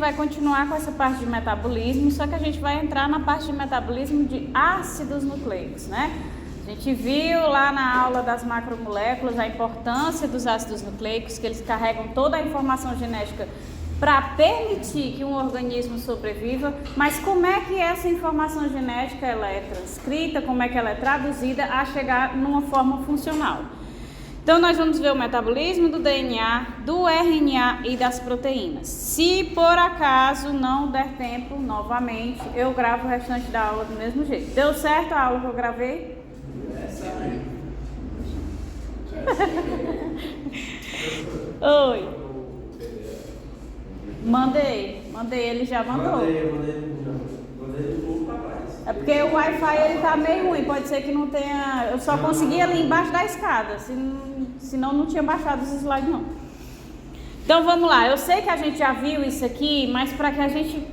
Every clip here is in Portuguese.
vai continuar com essa parte de metabolismo, só que a gente vai entrar na parte de metabolismo de ácidos nucleicos, né? A gente viu lá na aula das macromoléculas a importância dos ácidos nucleicos, que eles carregam toda a informação genética para permitir que um organismo sobreviva, mas como é que essa informação genética ela é transcrita, como é que ela é traduzida a chegar numa forma funcional. Então nós vamos ver o metabolismo do DNA, do RNA e das proteínas. Se por acaso não der tempo, novamente, eu gravo o restante da aula do mesmo jeito. Deu certo a aula que eu gravei? Oi. Mandei, ele já mandou. Mandei pouco pra trás. É porque o Wi-Fi ele tá meio ruim, pode ser que não tenha. Eu só consegui ali embaixo da escada, senão não tinha baixado os slides não. Então vamos lá, eu sei que a gente já viu isso aqui, mas para que a gente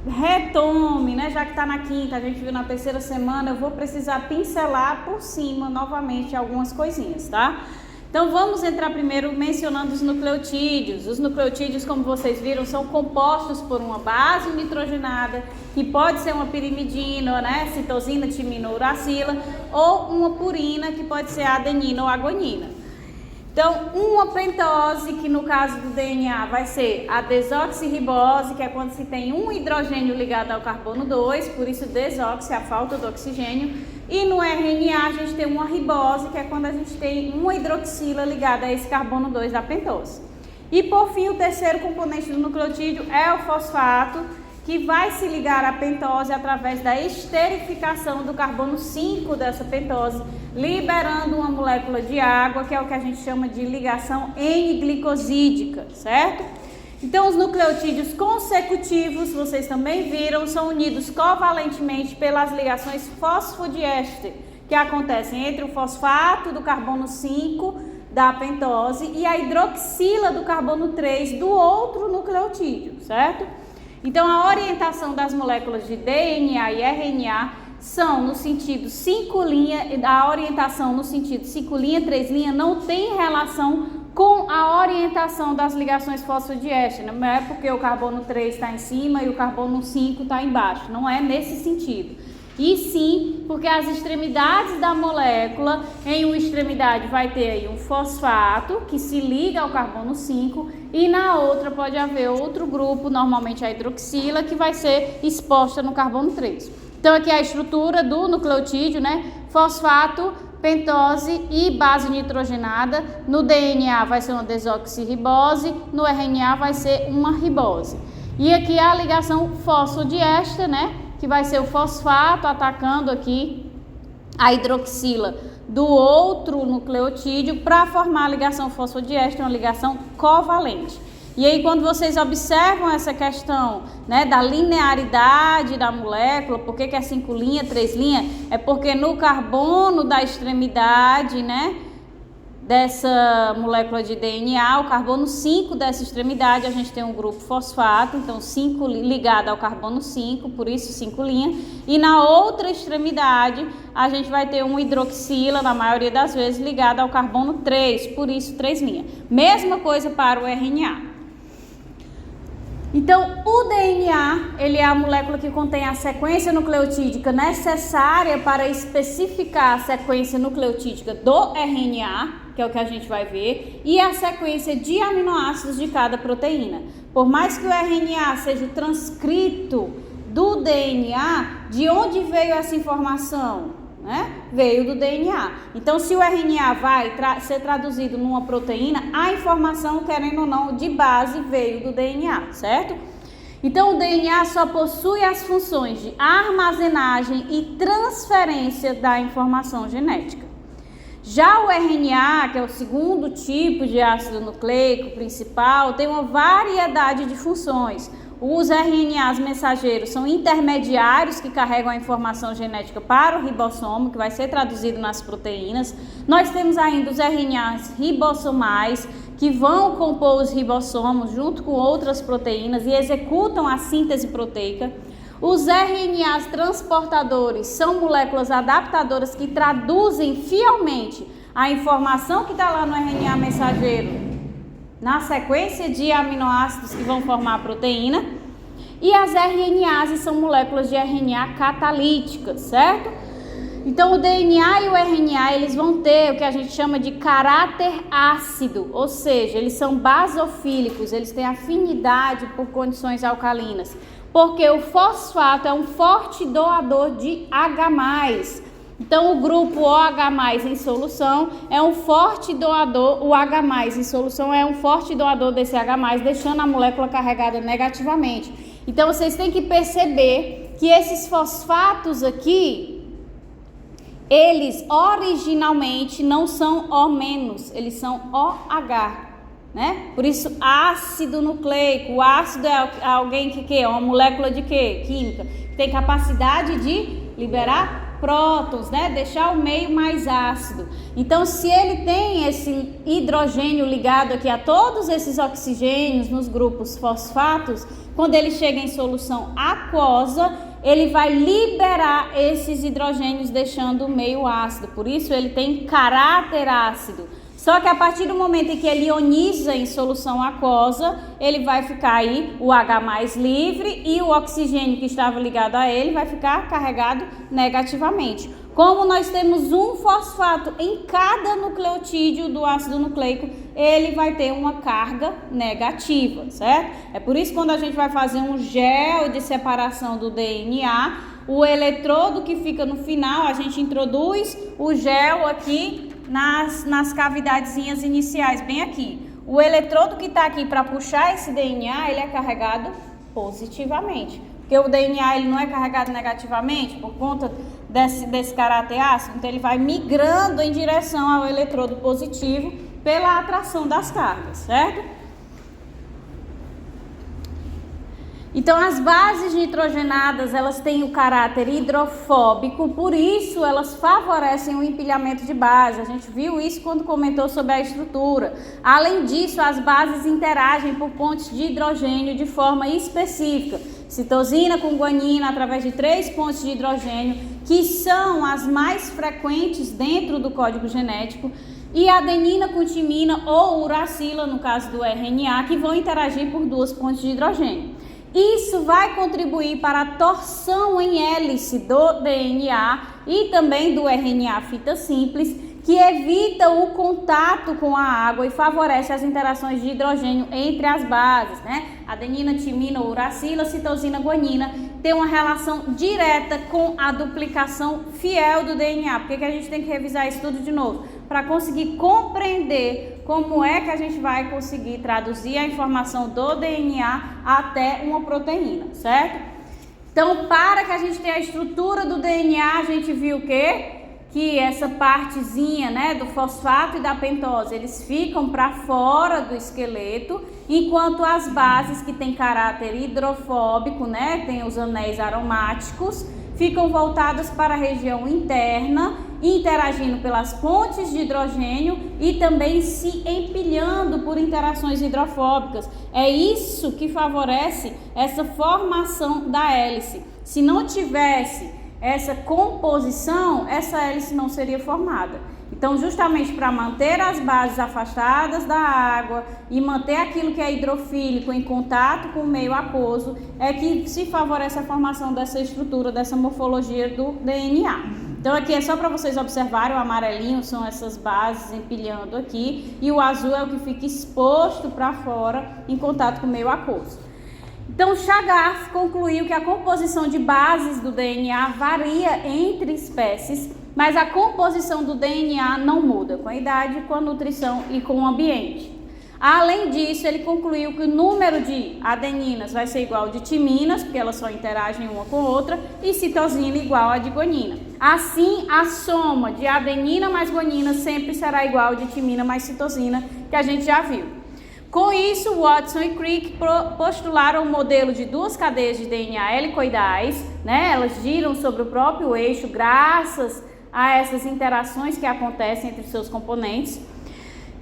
retome, né, já que está na quinta, a gente viu na terceira semana, eu vou precisar pincelar por cima novamente algumas coisinhas, tá? Então vamos entrar primeiro mencionando os nucleotídeos. Os nucleotídeos, como vocês viram, são compostos por uma base nitrogenada, que pode ser uma pirimidina, né, citosina, timina ou uracila, ou uma purina, que pode ser adenina ou a guanina. Então, uma pentose, que no caso do DNA vai ser a desoxirribose, que é quando se tem um hidrogênio ligado ao carbono 2, por isso desoxi, a falta do oxigênio. E no RNA a gente tem uma ribose, que é quando a gente tem uma hidroxila ligada a esse carbono 2 da pentose. E por fim, o terceiro componente do nucleotídeo é o fosfato, que vai se ligar à pentose através da esterificação do carbono 5 dessa pentose, liberando uma molécula de água, que é o que a gente chama de ligação N-glicosídica, certo? Então, os nucleotídeos consecutivos, vocês também viram, são unidos covalentemente pelas ligações fosfodiéster, que acontecem entre o fosfato do carbono 5 da pentose e a hidroxila do carbono 3 do outro nucleotídeo, certo? Então, a orientação das moléculas de DNA e RNA são no sentido 5', a orientação no sentido 5', 3' não tem relação com a orientação das ligações fosfodiéster. Não é porque o carbono 3 está em cima e o carbono 5 está embaixo, não é nesse sentido. E sim, porque as extremidades da molécula, em uma extremidade vai ter aí um fosfato que se liga ao carbono 5 e na outra pode haver outro grupo, normalmente a hidroxila, que vai ser exposta no carbono 3. Então aqui é a estrutura do nucleotídeo, né? Fosfato, pentose e base nitrogenada. No DNA vai ser uma desoxirribose, no RNA vai ser uma ribose. E aqui é a ligação fosfodiéster, né? Que vai ser o fosfato atacando aqui a hidroxila do outro nucleotídeo para formar a ligação fosfodiéster, uma ligação covalente. E aí quando vocês observam essa questão, né, da linearidade da molécula, por que é 5', 3'? É porque no carbono da extremidade, né, dessa molécula de DNA, o carbono 5 dessa extremidade, a gente tem um grupo fosfato, então 5 ligado ao carbono 5, por isso 5', e na outra extremidade a gente vai ter um hidroxila, na maioria das vezes, ligado ao carbono 3, por isso 3'. Mesma coisa para o RNA. Então, o DNA, ele é a molécula que contém a sequência nucleotídica necessária para especificar a sequência nucleotídica do RNA, que é o que a gente vai ver, e a sequência de aminoácidos de cada proteína. Por mais que o RNA seja transcrito do DNA, de onde veio essa informação? Né? Veio do DNA. Então, se o RNA vai ser traduzido numa proteína, a informação, querendo ou não, de base veio do DNA, certo? Então, o DNA só possui as funções de armazenagem e transferência da informação genética. Já o RNA, que é o segundo tipo de ácido nucleico principal, tem uma variedade de funções. Os RNAs mensageiros são intermediários que carregam a informação genética para o ribossomo, que vai ser traduzido nas proteínas. Nós temos ainda os RNAs ribossomais, que vão compor os ribossomos junto com outras proteínas e executam a síntese proteica. Os RNAs transportadores são moléculas adaptadoras que traduzem fielmente a informação que está lá no RNA mensageiro na sequência de aminoácidos que vão formar a proteína. E as RNAs são moléculas de RNA catalíticas, certo? Então o DNA e o RNA, eles vão ter o que a gente chama de caráter ácido, ou seja, eles são basofílicos, eles têm afinidade por condições alcalinas, porque o fosfato é um forte doador de H+. Então o grupo OH+ em solução é um forte doador, o H+ em solução é um forte doador desse H+, deixando a molécula carregada negativamente. Então vocês têm que perceber que esses fosfatos aqui, eles originalmente não são O-, eles são OH, né? Por isso ácido nucleico. O ácido é alguém que é uma molécula de quê? Química, que tem capacidade de liberar prótons, né? Deixar o meio mais ácido. Então, se ele tem esse hidrogênio ligado aqui a todos esses oxigênios nos grupos fosfatos, quando ele chega em solução aquosa, ele vai liberar esses hidrogênios deixando o meio ácido. Por isso, ele tem caráter ácido. Só que a partir do momento em que ele ioniza em solução aquosa, ele vai ficar aí o H+ livre e o oxigênio que estava ligado a ele vai ficar carregado negativamente. Como nós temos um fosfato em cada nucleotídeo do ácido nucleico, ele vai ter uma carga negativa, certo? É por isso que quando a gente vai fazer um gel de separação do DNA, o eletrodo que fica no final, a gente introduz o gel aqui nas cavidadezinhas iniciais, bem aqui. O eletrodo que está aqui para puxar esse DNA, ele é carregado positivamente. Porque o DNA ele não é carregado negativamente por conta desse caráter ácido, então ele vai migrando em direção ao eletrodo positivo pela atração das cargas, certo? Então, as bases nitrogenadas, elas têm o caráter hidrofóbico, por isso elas favorecem o empilhamento de base. A gente viu isso quando comentou sobre a estrutura. Além disso, as bases interagem por pontes de hidrogênio de forma específica. Citosina com guanina através de 3 pontes de hidrogênio, que são as mais frequentes dentro do código genético, e adenina com timina ou uracila, no caso do RNA, que vão interagir por 2 pontes de hidrogênio. Isso vai contribuir para a torção em hélice do DNA e também do RNA fita simples, que evita o contato com a água e favorece as interações de hidrogênio entre as bases, né? Adenina, timina, uracila, citosina, guanina tem uma relação direta com a duplicação fiel do DNA. Por que a gente tem que revisar isso tudo de novo? Para conseguir compreender como é que a gente vai conseguir traduzir a informação do DNA até uma proteína, certo? Então, para que a gente tenha a estrutura do DNA, a gente viu o quê? Que essa partezinha, né, do fosfato e da pentose, eles ficam para fora do esqueleto, enquanto as bases que têm caráter hidrofóbico, né, tem os anéis aromáticos, ficam voltadas para a região interna, interagindo pelas pontes de hidrogênio e também se empilhando por interações hidrofóbicas. É isso que favorece essa formação da hélice. Se não tivesse essa composição, essa hélice não seria formada. Então, justamente para manter as bases afastadas da água e manter aquilo que é hidrofílico em contato com o meio aquoso, é que se favorece a formação dessa estrutura, dessa morfologia do DNA. Então, aqui é só para vocês observarem, o amarelinho são essas bases empilhando aqui e o azul é o que fica exposto para fora em contato com o meio aquoso. Então, Chagas concluiu que a composição de bases do DNA varia entre espécies, mas a composição do DNA não muda com a idade, com a nutrição e com o ambiente. Além disso, ele concluiu que o número de adeninas vai ser igual ao de timinas, porque elas só interagem uma com a outra, e citosina igual a de guanina. Assim, a soma de adenina mais guanina sempre será igual ao de timina mais citosina, que a gente já viu. Com isso, Watson e Crick postularam um modelo de 2 cadeias de DNA helicoidais, né? Elas giram sobre o próprio eixo graças a essas interações que acontecem entre seus componentes,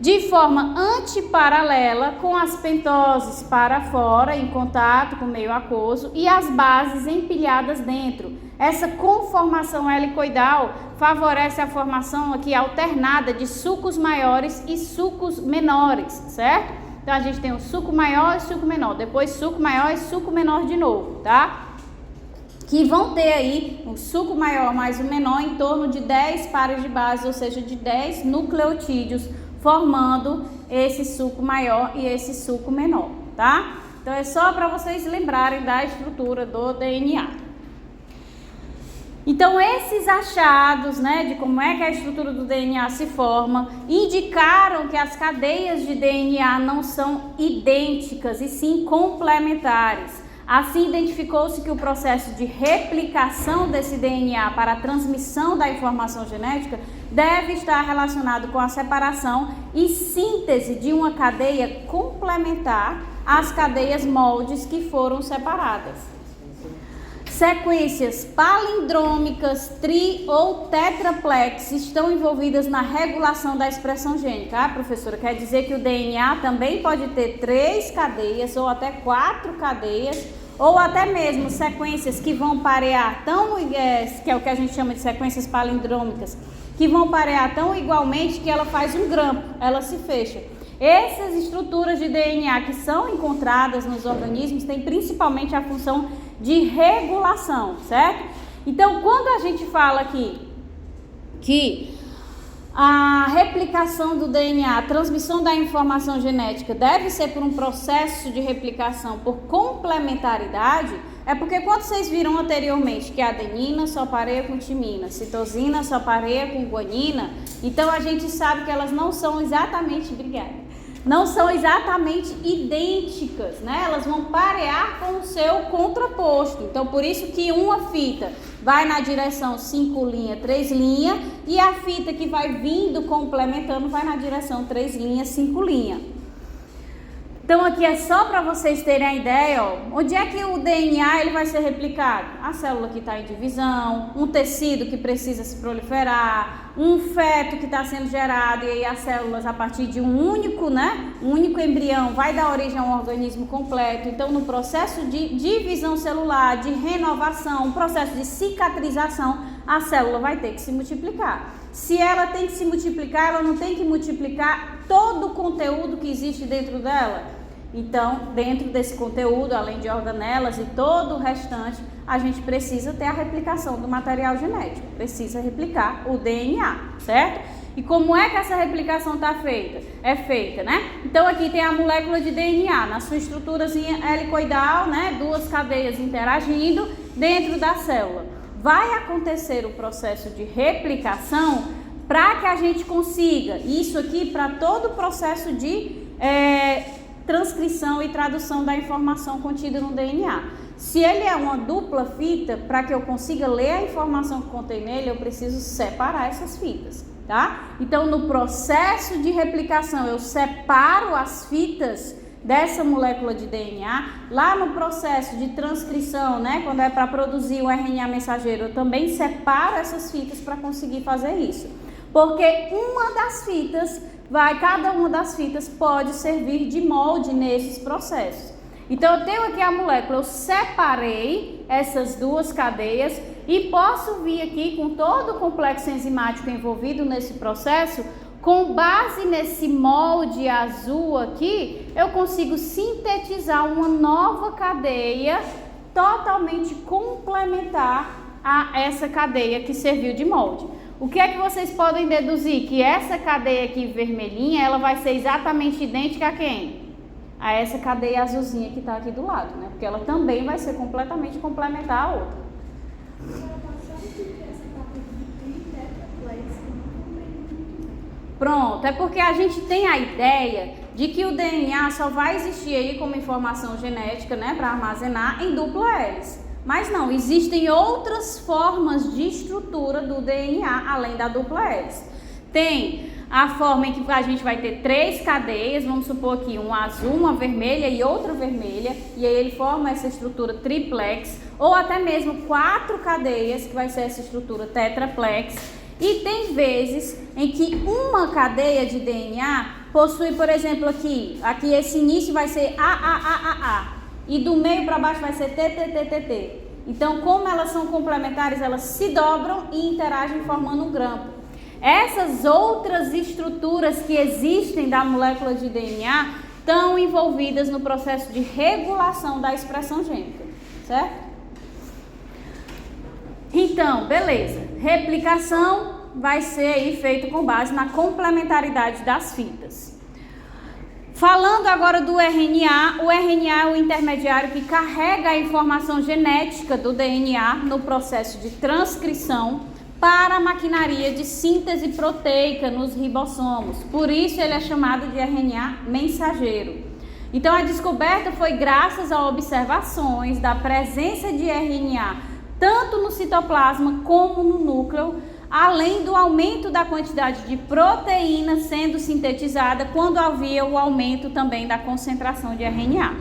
de forma antiparalela, com as pentoses para fora, em contato com o meio aquoso, e as bases empilhadas dentro. Essa conformação helicoidal favorece a formação aqui alternada de sucos maiores e sucos menores, certo? Então a gente tem o suco maior e suco menor, depois suco maior e suco menor de novo, tá? Que vão ter aí o suco maior mais o menor em torno de 10 pares de base, ou seja, de 10 nucleotídeos, formando esse suco maior e esse suco menor, tá? Então é só para vocês lembrarem da estrutura do DNA. Então esses achados, né, de como é que a estrutura do DNA se forma, indicaram que as cadeias de DNA não são idênticas e sim complementares. Assim, identificou-se que o processo de replicação desse DNA para a transmissão da informação genética deve estar relacionado com a separação e síntese de uma cadeia complementar às cadeias moldes que foram separadas. Sequências palindrômicas, tri ou tetraplex estão envolvidas na regulação da expressão gênica. Ah, professora, quer dizer que o DNA também pode ter 3 cadeias ou até 4 cadeias, ou até mesmo sequências que vão parear que é o que a gente chama de sequências palindrômicas, que vão parear tão igualmente que ela faz um grampo, ela se fecha. Essas estruturas de DNA que são encontradas nos organismos têm principalmente a função de regulação, certo? Então, quando a gente fala aqui que a replicação do DNA, a transmissão da informação genética deve ser por um processo de replicação por complementaridade, é porque quando vocês viram anteriormente que a adenina só pareia com timina, citosina só pareia com guanina, então a gente sabe que elas não são exatamente, não são exatamente idênticas, né? Elas vão parear com o seu contraposto. Então, por isso que uma fita vai na direção 5 linha, 3 linha, e a fita que vai vindo complementando vai na direção 3 linha, 5 linha. Então, aqui é só para vocês terem a ideia, ó, onde é que o DNA ele vai ser replicado? A célula que está em divisão, um tecido que precisa se proliferar, um feto que está sendo gerado, e aí as células, a partir de um único embrião, vai dar origem a um organismo completo. Então, no processo de divisão celular, de renovação, um processo de cicatrização, a célula vai ter que se multiplicar. Se ela tem que se multiplicar, ela não tem que multiplicar todo o conteúdo que existe dentro dela. Então, dentro desse conteúdo, além de organelas e todo o restante, a gente precisa ter a replicação do material genético, precisa replicar o DNA, certo? E como é que essa replicação está feita? É feita, né? Então, aqui tem a molécula de DNA, na sua estruturazinha helicoidal, né? 2 cadeias interagindo dentro da célula. Vai acontecer o processo de replicação para que a gente consiga, isso aqui para todo o processo de transcrição e tradução da informação contida no DNA. Se ele é uma dupla fita, para que eu consiga ler a informação que contém nele, eu preciso separar essas fitas, tá? Então, no processo de replicação, eu separo as fitas dessa molécula de DNA. Lá no processo de transcrição, né, quando é para produzir o RNA mensageiro, eu também separo essas fitas para conseguir fazer isso. Porque cada uma das fitas pode servir de molde nesses processos. Então, eu tenho aqui a molécula, eu separei essas 2 cadeias e posso vir aqui com todo o complexo enzimático envolvido nesse processo. Com base nesse molde azul aqui, eu consigo sintetizar uma nova cadeia totalmente complementar a essa cadeia que serviu de molde. O que é que vocês podem deduzir? Que essa cadeia aqui vermelhinha, ela vai ser exatamente idêntica a quem? A essa cadeia azulzinha que está aqui do lado, né? Porque ela também vai ser completamente complementar a outra. Pronto, é porque a gente tem a ideia de que o DNA só vai existir aí como informação genética, né, para armazenar em dupla hélice. Mas não, existem outras formas de estrutura do DNA além da dupla hélice. Tem a forma em que a gente vai ter 3 cadeias, vamos supor aqui uma azul, uma vermelha e outra vermelha, e aí ele forma essa estrutura triplex, ou até mesmo 4 cadeias, que vai ser essa estrutura tetraplex. E tem vezes em que uma cadeia de DNA possui, por exemplo, aqui esse início vai ser A, e do meio para baixo vai ser T. Então, como elas são complementares, elas se dobram e interagem formando um grampo. Essas outras estruturas que existem da molécula de DNA, estão envolvidas no processo de regulação da expressão gênica, certo? Então, beleza. Replicação vai ser aí feito com base na complementaridade das fitas. Falando agora do RNA, o RNA é o intermediário que carrega a informação genética do DNA no processo de transcrição para a maquinaria de síntese proteica nos ribossomos. Por isso ele é chamado de RNA mensageiro. Então a descoberta foi graças a observações da presença de RNA tanto no citoplasma como no núcleo, além do aumento da quantidade de proteína sendo sintetizada quando havia o aumento também da concentração de RNA.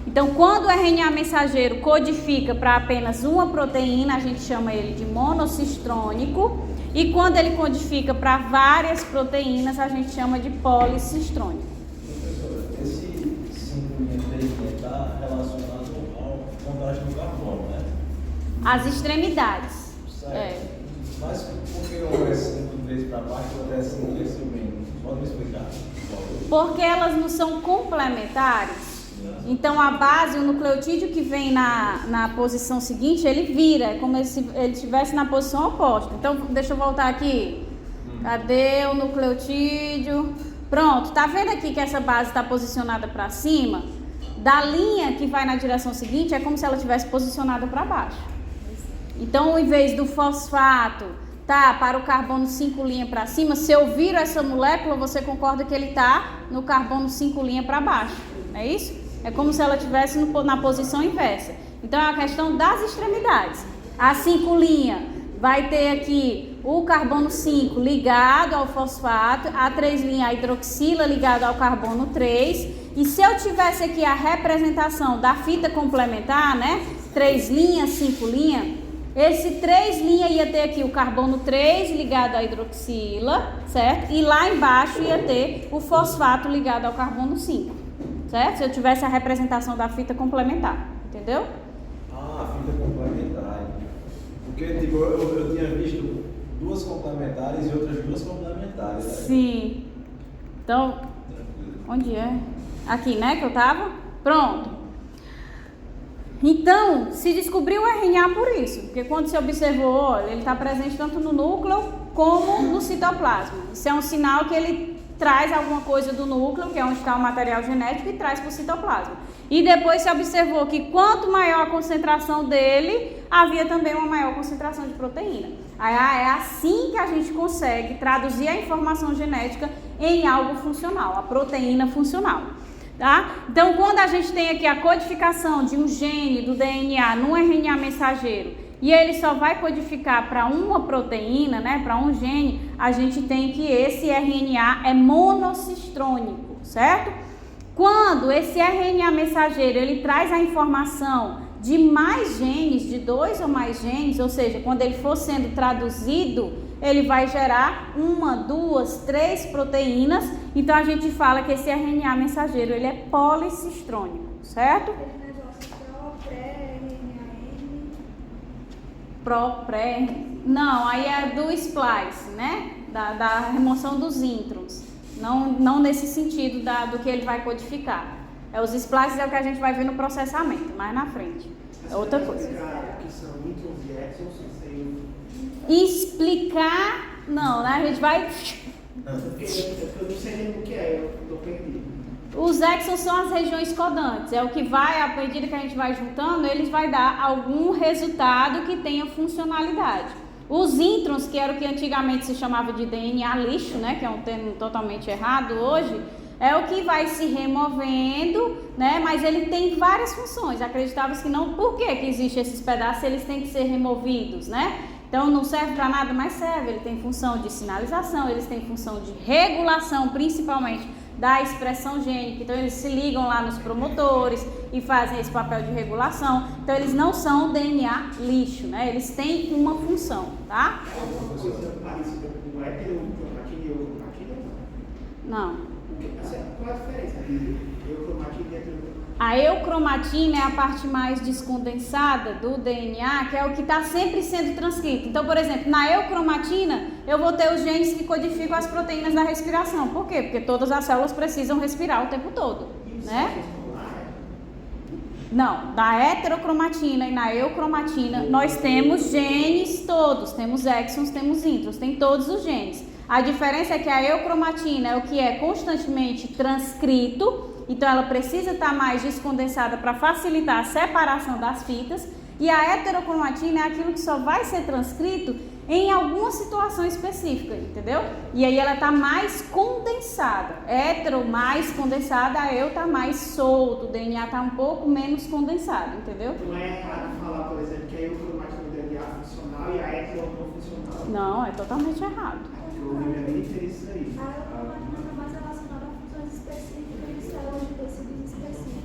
Então, quando o RNA mensageiro codifica para apenas uma proteína, a gente chama ele de monocistrônico, e quando ele codifica para várias proteínas, a gente chama de policistrônico. Professora, esse 5,3 está relacionado ao contagem do carbono, né? As extremidades. Certo. Mas por que um é 5,3 para baixo e outro é 5,3 para menos? Pode me explicar? Porque elas não são complementares. Então a base, o nucleotídeo que vem na posição seguinte, ele vira, é como se ele estivesse na posição oposta. Então deixa eu voltar aqui. Cadê o nucleotídeo? Pronto, tá vendo aqui que essa base está posicionada para cima? Da linha que vai na direção seguinte, é como se ela estivesse posicionada para baixo. Então, em vez do fosfato tá para o carbono 5' para cima, se eu viro essa molécula, você concorda que ele tá no carbono 5' para baixo, não é isso? É como se ela estivesse na posição inversa. Então, é a questão das extremidades. A 5' vai ter aqui o carbono 5 ligado ao fosfato, a 3' a hidroxila ligado ao carbono 3. E se eu tivesse aqui a representação da fita complementar, né? 3', 5', esse 3' ia ter aqui o carbono 3 ligado à hidroxila, certo? E lá embaixo ia ter o fosfato ligado ao carbono 5, certo? Se eu tivesse a representação da fita complementar, entendeu? Ah, a fita complementar. Porque tipo, eu tinha visto duas complementares e outras duas complementares. Né? Sim. Então, onde é? Aqui, né, que eu tava? Pronto. Então, se descobriu o RNA por isso, porque quando se observou, olha, ele está presente tanto no núcleo como no citoplasma. Isso é um sinal que ele traz alguma coisa do núcleo, que é onde está o material genético, e traz para o citoplasma. E depois se observou que quanto maior a concentração dele, havia também uma maior concentração de proteína. É assim que a gente consegue traduzir a informação genética em algo funcional, a proteína funcional. Tá? Então, quando a gente tem aqui a codificação de um gene do DNA num RNA mensageiro e ele só vai codificar para uma proteína, né, para um gene, a gente tem que esse RNA é monocistrônico, certo? Quando esse RNA mensageiro ele traz a informação de mais genes, de 2 ou mais genes, ou seja, quando ele for sendo traduzido, ele vai gerar 1, 2, 3 proteínas. Então a gente fala que esse RNA mensageiro ele é policistrônico, certo? Aquele negócio Pré. Não, aí é do splice, né? Da remoção dos introns. Não nesse sentido do que ele vai codificar. Os splices é o que a gente vai ver no processamento, mais na frente. É outra coisa. Que são introns e exons, Explicar, não, né? A gente vai... Eu não sei nem o que é, eu estou perdido. Os exons são as regiões codantes, é o que vai, à medida que a gente vai juntando, eles vai dar algum resultado que tenha funcionalidade. Os introns, que era o que antigamente se chamava de DNA lixo, né? Que é um termo totalmente errado hoje, é o que vai se removendo, né? Mas ele tem várias funções. Acreditava-se que não. Por que existe esses pedaços? Eles têm que ser removidos, né? Então não serve para nada, mas serve. Ele tem função de sinalização, eles têm função de regulação, principalmente da expressão gênica. Então eles se ligam lá nos promotores e fazem esse papel de regulação. Então eles não são DNA lixo, né? Eles têm uma função, tá? Alguma coisa parecida com heterocromatina e eurocromatina? Não. Qual é a diferença entre eurocromatina e heterocromatina? A eucromatina é a parte mais descondensada do DNA, que é o que está sempre sendo transcrito. Então, por exemplo, na eucromatina, eu vou ter os genes que codificam as proteínas da respiração. Por quê? Porque todas as células precisam respirar o tempo todo. E né? Não, na heterocromatina e na eucromatina nós temos genes todos, temos exons, temos introns, tem todos os genes. A diferença é que a eucromatina é o que é constantemente transcrito, então ela precisa estar mais descondensada para facilitar a separação das fitas, e a heterocromatina é aquilo que só vai ser transcrito em alguma situação específica, entendeu? E aí ela está mais condensada. Hétero mais condensada, a eu está mais solto, o DNA está um pouco menos condensado, entendeu? Não é errado falar, por exemplo, que a eucromatina do DNA é funcional e a hetero não funcional. Não, é totalmente errado. Eu ouvi minha vida inteira isso aí. A eucromatina está mais relacionada a funções específicas de células de tecidos específicos.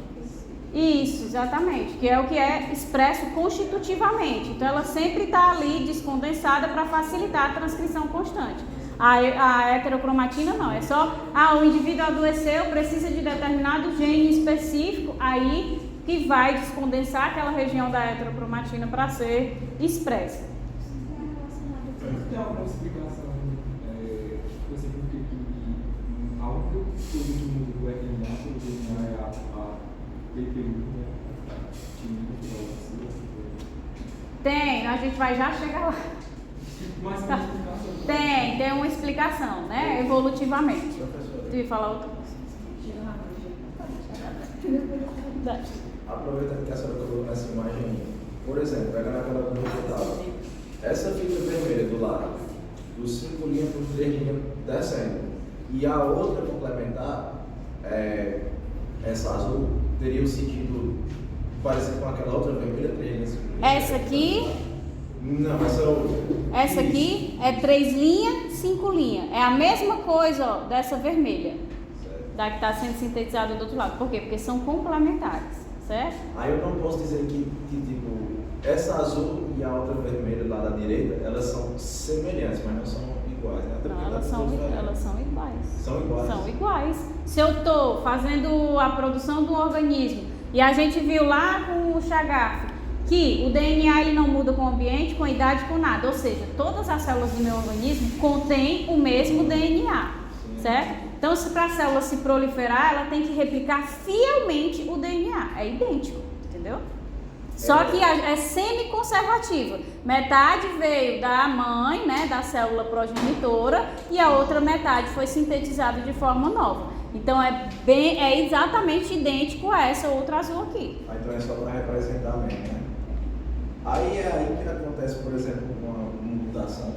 Isso, exatamente, que é o que é expresso constitutivamente. Então ela sempre está ali descondensada para facilitar a transcrição constante. A heterocromatina não, é só, o indivíduo adoeceu, precisa de determinado gene específico, aí que vai descondensar aquela região da heterocromatina para ser expressa. Tem alguma explicação, por exemplo, que algo que o RNA, o DNA é a PP1, Tem, a gente vai já chegar lá. Mas Tá. Tem uma explicação, né? Evolutivamente. Tu ia falar outra coisa? Aproveitando que a senhora colocou nessa imagem, por exemplo, pegando aquela do total, essa fita vermelha do lado, dos 5 linhas para os 3 linhas descendo, e a outra complementar, essa azul, teria o sentido parecido com aquela outra vermelha, 3 linhas. Essa aqui, Não, essa outra. essa aqui é 3 linhas, 5 linhas. É a mesma coisa, ó, dessa vermelha, Certo. da que está sendo sintetizada do outro lado. Por quê? Porque são complementares, certo? Aí eu não posso dizer que tipo, essa azul e a outra vermelha lá da direita, elas são semelhantes, mas não são iguais, né? Até Não, porque elas tá são tudo diferente. iguais. São iguais. São iguais. Se eu estou fazendo a produção do organismo e a gente viu lá com o Chagas que o DNA ele não muda com o ambiente, com a idade, com nada. Ou seja, todas as células do meu organismo contêm o mesmo DNA, certo? Então, se para a célula se proliferar, ela tem que replicar fielmente o DNA. É idêntico, entendeu? Só que é semi-conservativa. Metade veio da mãe, né, da célula progenitora, e a outra metade foi sintetizada de forma nova. Então é exatamente idêntico a essa outra azul aqui. Aí, então é só para representar mesmo, né? Aí é aí que acontece, por exemplo, uma mutação.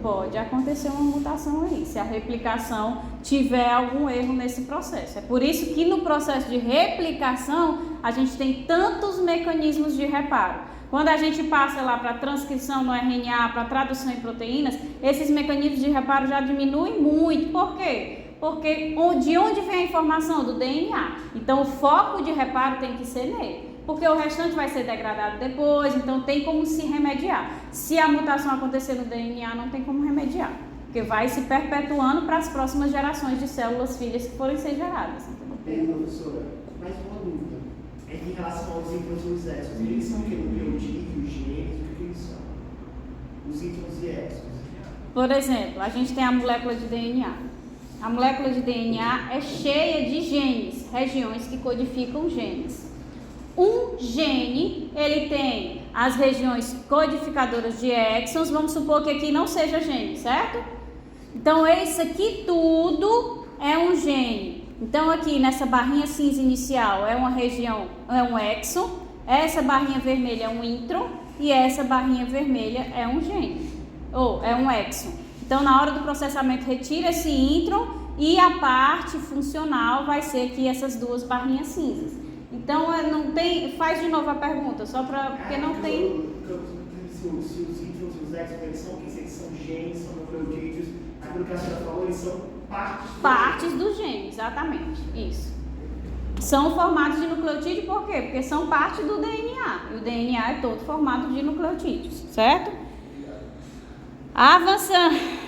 Pode acontecer uma mutação aí, se a replicação tiver algum erro nesse processo. É por isso que no processo de replicação a gente tem tantos mecanismos de reparo. Quando a gente passa lá para transcrição no RNA, para tradução em proteínas, esses mecanismos de reparo já diminuem muito. Por quê? Porque de onde vem a informação? Do DNA. Então o foco de reparo tem que ser nele. Porque o restante vai ser degradado depois, então tem como se remediar. Se a mutação acontecer no DNA, não tem como remediar, porque vai se perpetuando para as próximas gerações de células filhas que forem ser geradas. Bem, professora, mais uma dúvida. É em relação aos introns e os exons. Eles são o que? Nucleotídeos, genes, o que eles são? Os introns e exons. Por exemplo, a gente tem a molécula de DNA. A molécula de DNA é cheia de genes, regiões que codificam genes. Um gene, ele tem as regiões codificadoras de exons, vamos supor que aqui não seja gene, certo? Então, isso aqui tudo é um gene. Então, aqui nessa barrinha cinza inicial é uma região, é um exon, essa barrinha vermelha é um intron e essa barrinha vermelha é um gene, ou é um exon. Então, na hora do processamento, retira esse intron e a parte funcional vai ser aqui essas duas barrinhas cinzas. Então, não tem. Faz de novo a pergunta, só para. Porque não tem. Se os introns e os exons, eles são o que? Eles são genes, são nucleotídeos. Aquilo que a senhora falou, eles são Partes do gene, exatamente. Isso. São formados de nucleotídeo por quê? Porque são parte do DNA. E o DNA é todo formado de nucleotídeos, certo? Avançando.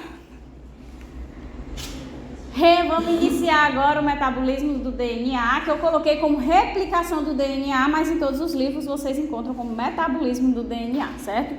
Vamos iniciar agora o metabolismo do DNA, que eu coloquei como replicação do DNA, mas em todos os livros vocês encontram como metabolismo do DNA, certo?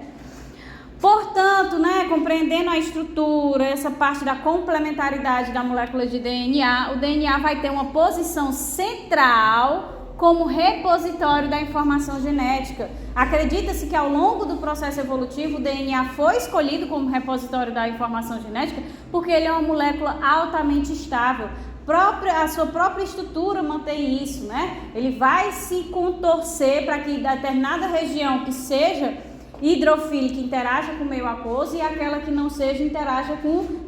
Portanto, né, compreendendo a estrutura, essa parte da complementaridade da molécula de DNA, o DNA vai ter uma posição central como repositório da informação genética. Acredita-se que ao longo do processo evolutivo o DNA foi escolhido como repositório da informação genética porque ele é uma molécula altamente estável. A sua própria estrutura mantém isso, né? Ele vai se contorcer para que determinada região que seja hidrofílica interaja com o meio aquoso e aquela que não seja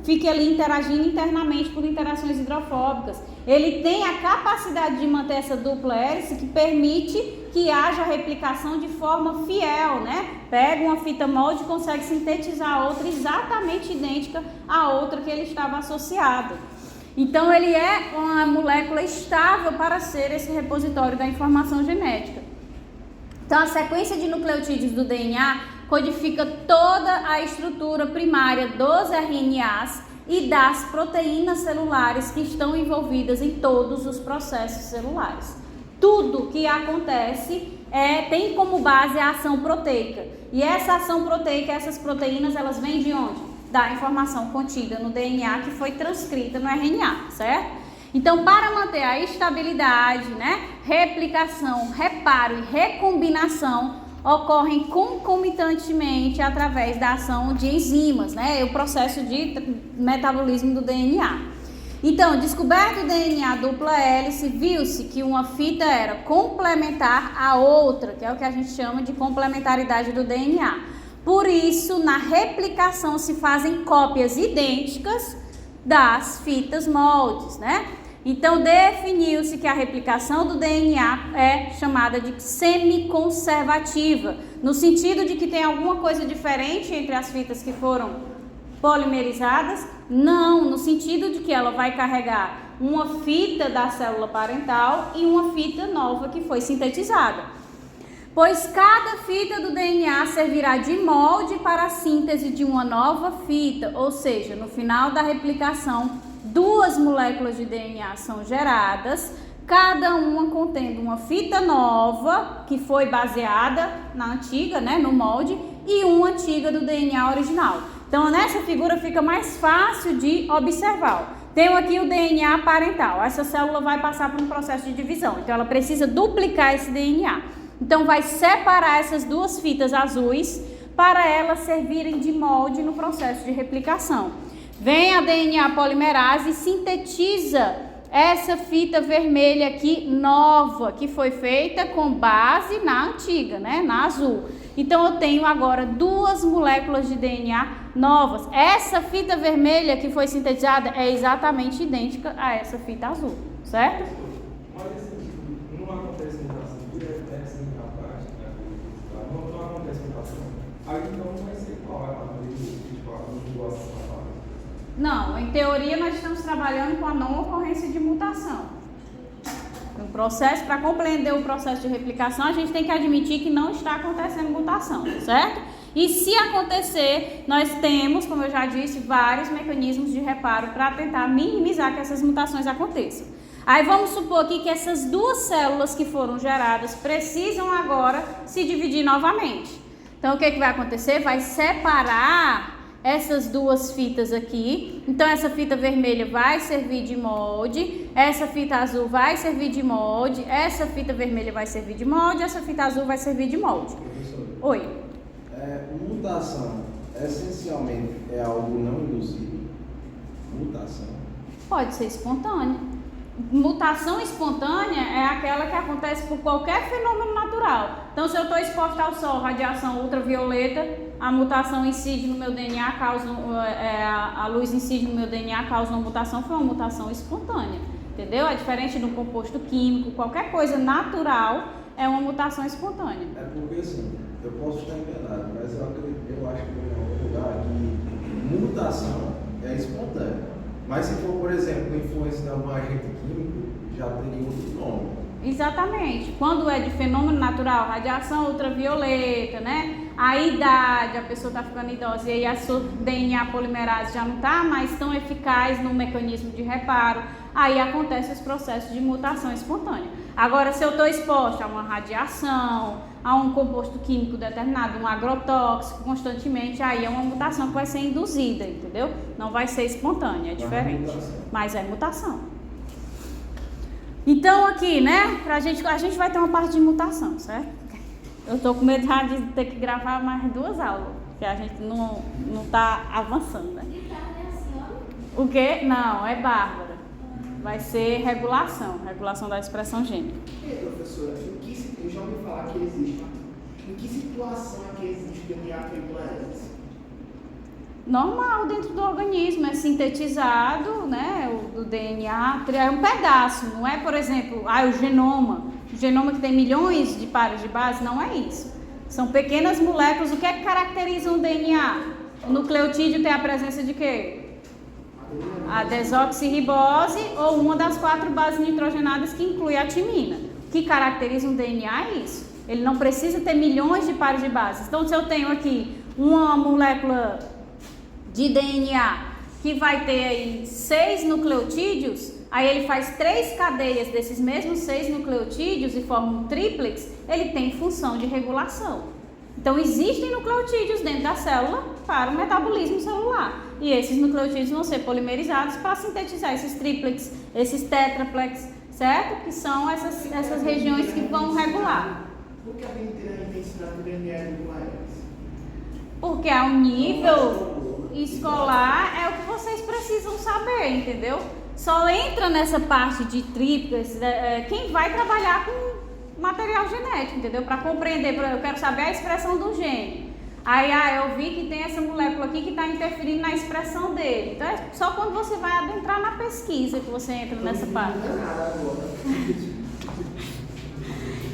fique ali interagindo internamente por interações hidrofóbicas. Ele tem a capacidade de manter essa dupla hélice que permite que haja replicação de forma fiel, né? Pega uma fita molde e consegue sintetizar outra exatamente idêntica à outra que ele estava associado. Então ele é uma molécula estável para ser esse repositório da informação genética. Então, a sequência de nucleotídeos do DNA codifica toda a estrutura primária dos RNAs e das proteínas celulares que estão envolvidas em todos os processos celulares. Tudo que acontece tem como base a ação proteica. E essa ação proteica, essas proteínas, elas vêm de onde? Da informação contida no DNA que foi transcrita no RNA, certo? Então, para manter a estabilidade, né, replicação, reparo e recombinação ocorrem concomitantemente através da ação de enzimas, né, o processo de metabolismo do DNA. Então, descoberto o DNA dupla hélice, viu-se que uma fita era complementar à outra, que é o que a gente chama de complementaridade do DNA. Por isso, na replicação se fazem cópias idênticas das fitas moldes, né? Então, definiu-se que a replicação do DNA é chamada de semiconservativa, no sentido de que tem alguma coisa diferente entre as fitas que foram polimerizadas? Não, no sentido de que ela vai carregar uma fita da célula parental e uma fita nova que foi sintetizada. Pois cada fita do DNA servirá de molde para a síntese de uma nova fita, ou seja, no final da replicação, 2 moléculas de DNA são geradas, cada uma contendo uma fita nova, que foi baseada na antiga, né, no molde, e uma antiga do DNA original. Então, nessa figura fica mais fácil de observar. Tenho aqui o DNA parental, essa célula vai passar por um processo de divisão, então ela precisa duplicar esse DNA. Então, vai separar essas 2 fitas azuis para elas servirem de molde no processo de replicação. Vem a DNA polimerase e sintetiza essa fita vermelha aqui nova, que foi feita com base na antiga, né, na azul. Então, eu tenho agora 2 moléculas de DNA novas. Essa fita vermelha que foi sintetizada é exatamente idêntica a essa fita azul, certo? Mas assim, não acontece mutação direta, assim, na prática, não acontece mutação. Aí então não vai ser qual a conjugação. Não, em teoria nós estamos trabalhando com a não ocorrência de mutação. No processo, para compreender o processo de replicação, a gente tem que admitir que não está acontecendo mutação, certo? E se acontecer, nós temos, como eu já disse, vários mecanismos de reparo para tentar minimizar que essas mutações aconteçam. Aí vamos supor aqui que essas 2 células que foram geradas precisam agora se dividir novamente. Então, o que vai acontecer? Vai separar essas 2 fitas aqui. Então, essa fita vermelha vai servir de molde, essa fita azul vai servir de molde, essa fita vermelha vai servir de molde, essa fita azul vai servir de molde. Professor, Oi. Mutação, essencialmente, é algo não induzido? Mutação? Pode ser espontânea. Mutação espontânea é aquela que acontece por qualquer fenômeno natural. Então, se eu estou exposta ao sol, radiação ultravioleta, a mutação incide no meu DNA, a luz incide no meu DNA, causa uma mutação, foi uma mutação espontânea, entendeu? É diferente do composto químico, qualquer coisa natural é uma mutação espontânea. É porque assim, eu posso estar enganado, mas eu acho que em algum lugar que mutação é espontânea. Mas se for, por exemplo, influência de algum agente químico, já teria outro nome. Exatamente. Quando é de fenômeno natural, radiação ultravioleta, né? A idade, a pessoa está ficando idosa e aí a sua DNA polimerase já não está mais tão eficaz no mecanismo de reparo, aí acontece os processos de mutação espontânea. Agora, se eu estou exposta a uma radiação, a um composto químico determinado, um agrotóxico, constantemente, aí é uma mutação que vai ser induzida, entendeu? Não vai ser espontânea, é diferente. Mas é mutação. Então aqui, né, a gente vai ter uma parte de mutação, certo? Eu tô com medo já de ter que gravar mais 2 aulas, porque a gente não tá avançando, né? E tá assim, ó. O quê? Não, é Bárbara. Vai ser regulação da expressão gênica. Professora, eu já ouvi falar que existe, em que situação é que existe DNA triplorésis? Normal dentro do organismo, é sintetizado, né, o DNA, é um pedaço, não é, por exemplo, o genoma que tem milhões de pares de base, não é isso. São pequenas moléculas. O que é que caracteriza um DNA? O nucleotídeo tem a presença de quê? A desoxirribose ou uma das 4 bases nitrogenadas que inclui a timina. O que caracteriza um DNA é isso. Ele não precisa ter milhões de pares de bases. Então, se eu tenho aqui uma molécula de DNA que vai ter aí 6 nucleotídeos, aí ele faz 3 cadeias desses mesmos 6 nucleotídeos e forma um tríplex, ele tem função de regulação. Então, existem nucleotídeos dentro da célula para o metabolismo celular. E esses nucleotídeos vão ser polimerizados para sintetizar esses tríplex, esses tetraplex, certo? Que são essas regiões que vão regular. Por que a intensidade do DNA é triplorésis? Porque ao nível escolar é o que vocês precisam saber, entendeu? Só entra nessa parte de tríplex quem vai trabalhar com material genético, entendeu? Para compreender, eu quero saber a expressão do gene. Aí, eu vi que tem essa molécula aqui que está interferindo na expressão dele. Então, é só quando você vai adentrar na pesquisa que você entra nessa parte.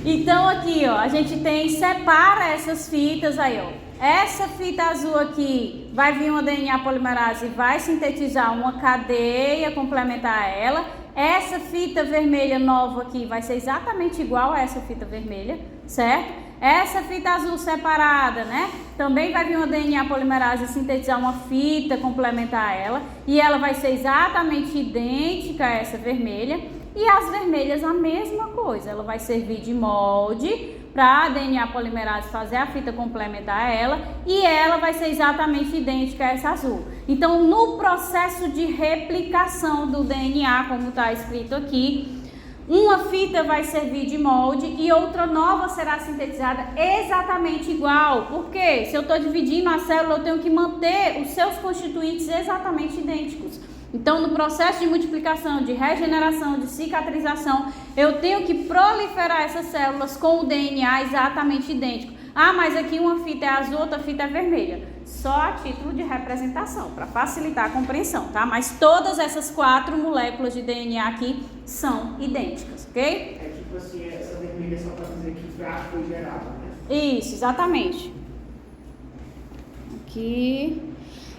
Então, aqui, ó, a gente separa essas fitas aí, ó. Essa fita azul aqui vai vir uma DNA polimerase e vai sintetizar uma cadeia complementar a ela. Essa fita vermelha nova aqui vai ser exatamente igual a essa fita vermelha, certo? Essa fita azul separada, né? Também vai vir uma DNA polimerase sintetizar uma fita complementar a ela. E ela vai ser exatamente idêntica a essa vermelha. E as vermelhas a mesma coisa. Ela vai servir de molde para a DNA polimerase fazer a fita complementar a ela. E ela vai ser exatamente idêntica a essa azul. Então, no processo de replicação do DNA, como está escrito aqui, uma fita vai servir de molde e outra nova será sintetizada exatamente igual. Por quê? Se eu estou dividindo a célula, eu tenho que manter os seus constituintes exatamente idênticos. Então, no processo de multiplicação, de regeneração, de cicatrização, eu tenho que proliferar essas células com o DNA exatamente idêntico. Mas aqui uma fita é azul, outra fita é vermelha. Só a título de representação, para facilitar a compreensão, tá? Mas todas essas 4 moléculas de DNA aqui são idênticas, ok? É tipo assim, essa vermelha é só para dizer que foi gerado, né? Isso, exatamente. Aqui.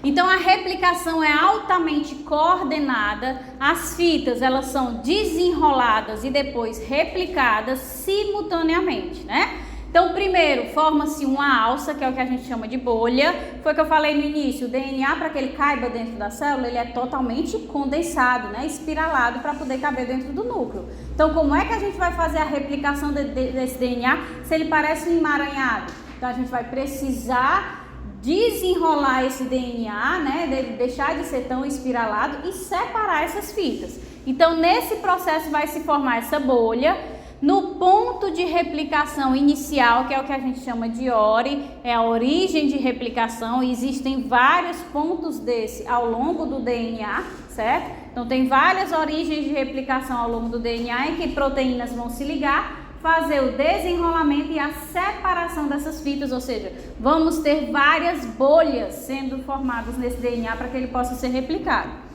Então, a replicação é altamente coordenada. As fitas, elas são desenroladas e depois replicadas simultaneamente, né? Então, primeiro, forma-se uma alça, que é o que a gente chama de bolha. Foi o que eu falei no início, o DNA, para que ele caiba dentro da célula, ele é totalmente condensado, né? Espiralado para poder caber dentro do núcleo. Então, como é que a gente vai fazer a replicação desse DNA se ele parece um emaranhado? Então, a gente vai precisar desenrolar esse DNA, né? Dele deixar de ser tão espiralado e separar essas fitas. Então, nesse processo vai se formar essa bolha. No ponto de replicação inicial, que é o que a gente chama de ORI, é a origem de replicação, e existem vários pontos desse ao longo do DNA, certo? Então, tem várias origens de replicação ao longo do DNA em que proteínas vão se ligar, fazer o desenrolamento e a separação dessas fitas, ou seja, vamos ter várias bolhas sendo formadas nesse DNA para que ele possa ser replicado.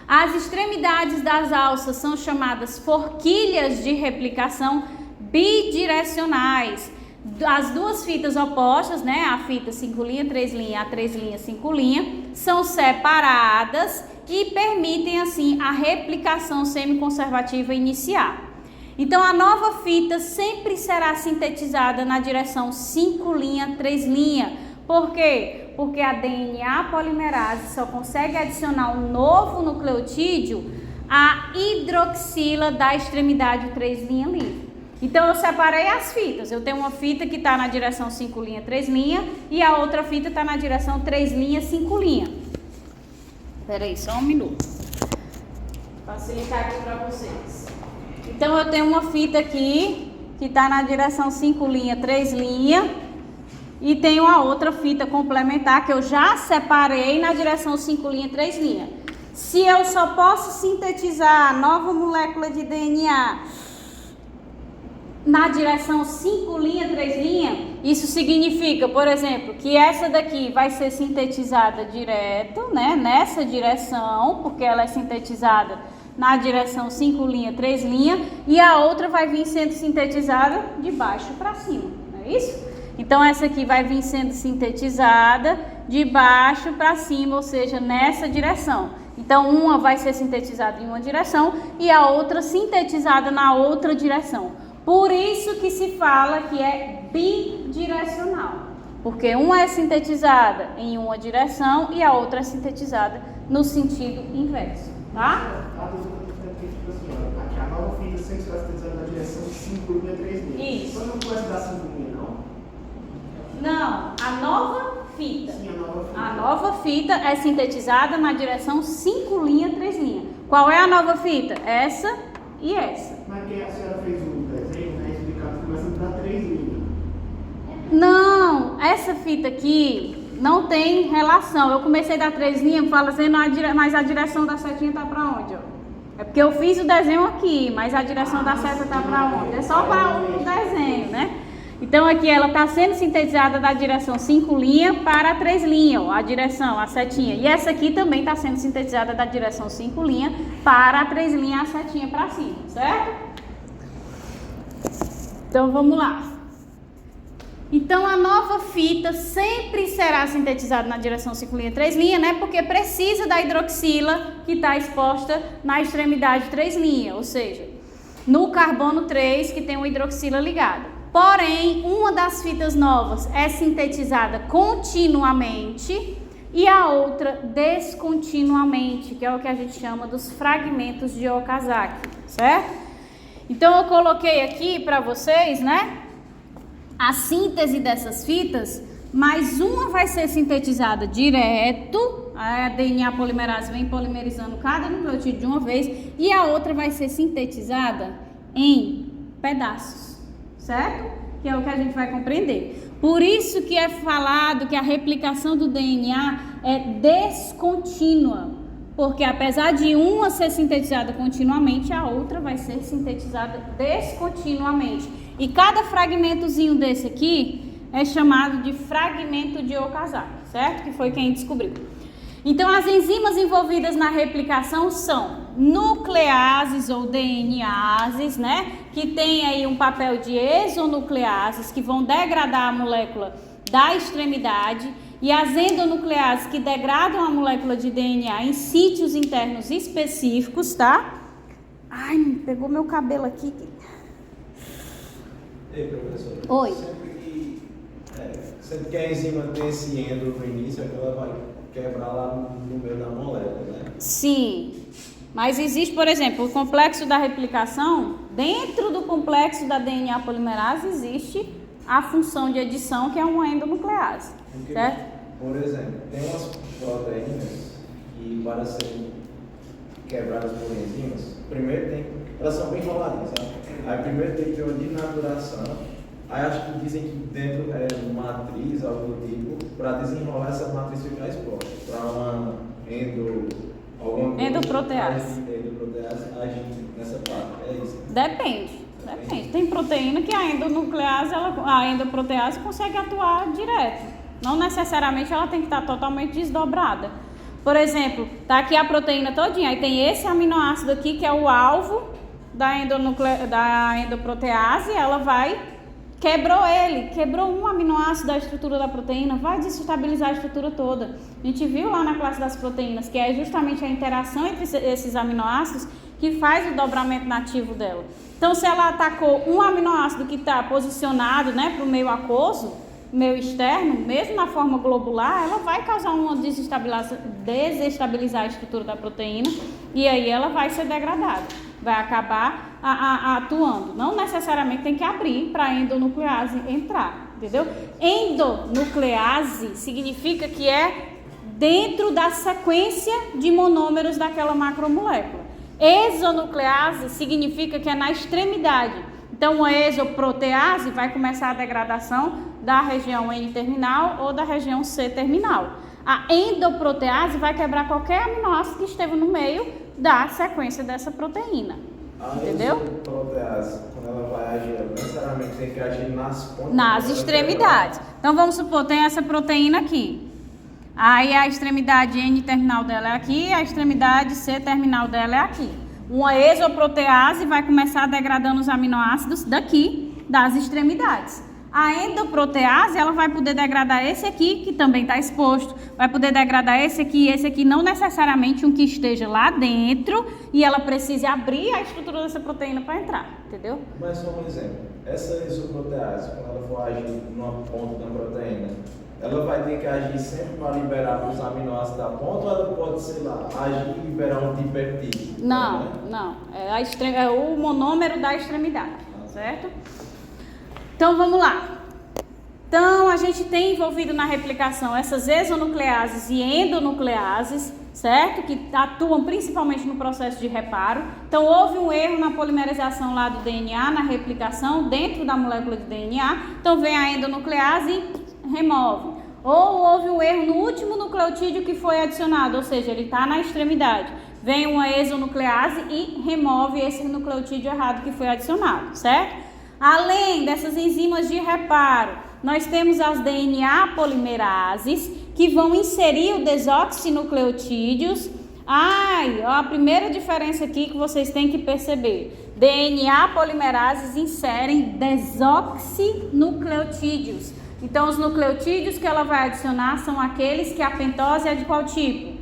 As extremidades das alças são chamadas forquilhas de replicação bidirecionais. As duas fitas opostas, né, a fita 5' 3', a 3' 5', são separadas e permitem assim a replicação semiconservativa iniciar. Então, a nova fita sempre será sintetizada na direção 5', 3'. Por quê? Porque a DNA polimerase só consegue adicionar um novo nucleotídeo à hidroxila da extremidade 3' livre. Então eu separei as fitas. Eu tenho uma fita que está na direção 5 linha, 3 linha, e a outra fita está na direção 3 linha, 5 linha. Espera aí, só um minuto. Facilitar aqui para vocês. Então eu tenho uma fita aqui que está na direção 5 linha, 3 linha, e tenho a outra fita complementar que eu já separei na direção 5 linha, 3 linha. Se eu só posso sintetizar a nova molécula de DNA na direção 5 linha, 3 linha, isso significa, por exemplo, que essa daqui vai ser sintetizada direto, né, nessa direção, porque ela é sintetizada na direção 5 linha, 3 linha, e a outra vai vir sendo sintetizada de baixo para cima, não é isso? Então essa aqui vai vir sendo sintetizada de baixo para cima, ou seja, nessa direção. Então uma vai ser sintetizada em uma direção e a outra sintetizada na outra direção. Por isso que se fala que é bidirecional, porque uma é sintetizada em uma direção e a outra é sintetizada no sentido inverso, tá? Aqui a nova fita sempre será sintetizada na direção 5 linha, 3 linha. Isso. Então não pode dar 5 linha, não? Não, a nova fita. Sim, a nova fita. A nova fita é sintetizada na direção 5 linha, 3 linha. Qual é a nova fita? Essa e essa. Mas que a senhora fez um desenho, né, explicado que começa a dar 3 linhas. Não, essa fita aqui não tem relação. Eu comecei a dar 3 linhas, fazendo mas a direção da setinha tá para onde, ó? É porque eu fiz o desenho aqui, mas a direção da seta tá para onde? É só para o desenho, né? Então aqui ela está sendo sintetizada da direção 5 linha para 3 linha, ó, a direção, a setinha. E essa aqui também está sendo sintetizada da direção 5 linha para a 3 linha, a setinha para cima, certo? Então vamos lá. Então a nova fita sempre será sintetizada na direção 5 linha, 3 linha, né? Porque precisa da hidroxila que está exposta na extremidade 3 linha, ou seja, no carbono 3 que tem uma hidroxila ligada. Porém, uma das fitas novas é sintetizada continuamente e a outra descontinuamente, que é o que a gente chama dos fragmentos de Okazaki, certo? Então eu coloquei aqui para vocês, né, a síntese dessas fitas, mas uma vai ser sintetizada direto, a DNA polimerase vem polimerizando cada nucleotídeo de uma vez, e a outra vai ser sintetizada em pedaços. Certo? Que é o que a gente vai compreender. Por isso que é falado que a replicação do DNA é descontínua, porque apesar de uma ser sintetizada continuamente, a outra vai ser sintetizada descontinuamente. E cada fragmentozinho desse aqui é chamado de fragmento de Okazaki, certo? Que foi quem descobriu. Então, as enzimas envolvidas na replicação são nucleases ou DNases, né? Que tem aí um papel de exonucleases, que vão degradar a molécula da extremidade, e as endonucleases, que degradam a molécula de DNA em sítios internos específicos, tá? Ai, pegou meu cabelo aqui. Ei, professor. Oi. Sempre que a enzima tem esse endo no início, é que ela vai quebrar lá no meio da molécula, né? Sim, mas existe, por exemplo, o complexo da replicação. Dentro do complexo da DNA polimerase existe a função de edição, que é uma endonuclease, Porque, certo? por exemplo, tem umas proteínas que, para serem quebradas por enzimas, primeiro elas são bem enroladinhas, sabe? Aí primeiro tem que ter uma denaturação. Aí acho que dizem que dentro é uma matriz, algo do tipo, para desenrolar essa matriz ficar exposta. Para uma alguma coisa, endoprotease. Endoprotease agir nessa parte. É isso. Depende. Tem proteína que a endonuclease, a endoprotease consegue atuar direto. Não necessariamente ela tem que estar totalmente desdobrada. Por exemplo, tá aqui a proteína todinha, aí tem esse aminoácido aqui que é o alvo da endoprotease, ela quebrou um aminoácido da estrutura da proteína, vai desestabilizar a estrutura toda. A gente viu lá na classe das proteínas que é justamente a interação entre esses aminoácidos que faz o dobramento nativo dela. Então, se ela atacou um aminoácido que está posicionado, né, para o meio aquoso, meio externo, mesmo na forma globular, ela vai causar uma desestabilizar a estrutura da proteína e aí ela vai ser degradada. vai acabar atuando. Não necessariamente tem que abrir para a endonuclease entrar, entendeu? Endonuclease significa que é dentro da sequência de monômeros daquela macromolécula. Exonuclease significa que é na extremidade. Então, a exoprotease vai começar a degradação da região N-terminal ou da região C-terminal. A endoprotease vai quebrar qualquer aminoácido que esteja no meio da sequência dessa proteína. Entendeu? A protease, quando ela vai agir, necessariamente tem que agir nas pontas. Nas extremidades. Então, vamos supor, tem essa proteína aqui. Aí, a extremidade N-terminal dela é aqui, a extremidade C-terminal dela é aqui. Uma exoprotease vai começar degradando os aminoácidos daqui, das extremidades. A endoprotease, ela vai poder degradar esse aqui, que também está exposto, vai poder degradar esse aqui, não necessariamente um que esteja lá dentro, e ela precise abrir a estrutura dessa proteína para entrar, entendeu? Mas só um exemplo, essa isoprotease, quando ela for agir numa ponta da proteína, ela vai ter que agir sempre para liberar os aminoácidos da ponta, ou ela pode, sei lá, agir e liberar um dipeptídeo? Não, né? não, é o monômero da extremidade, certo? Então, vamos lá. Então, a gente tem envolvido na replicação essas exonucleases e endonucleases, certo? Que atuam principalmente no processo de reparo. Então, houve um erro na polimerização lá do DNA, na replicação dentro da molécula de DNA. Então, vem a endonuclease e remove. Ou houve um erro no último nucleotídeo que foi adicionado, ou seja, ele está na extremidade. Vem uma exonuclease e remove esse nucleotídeo errado que foi adicionado, certo? Além dessas enzimas de reparo, nós temos as DNA polimerases, que vão inserir o desoxinucleotídeos. A primeira diferença aqui que vocês têm que perceber. DNA polimerases inserem desoxinucleotídeos. Então, os nucleotídeos que ela vai adicionar são aqueles que a pentose é de qual tipo?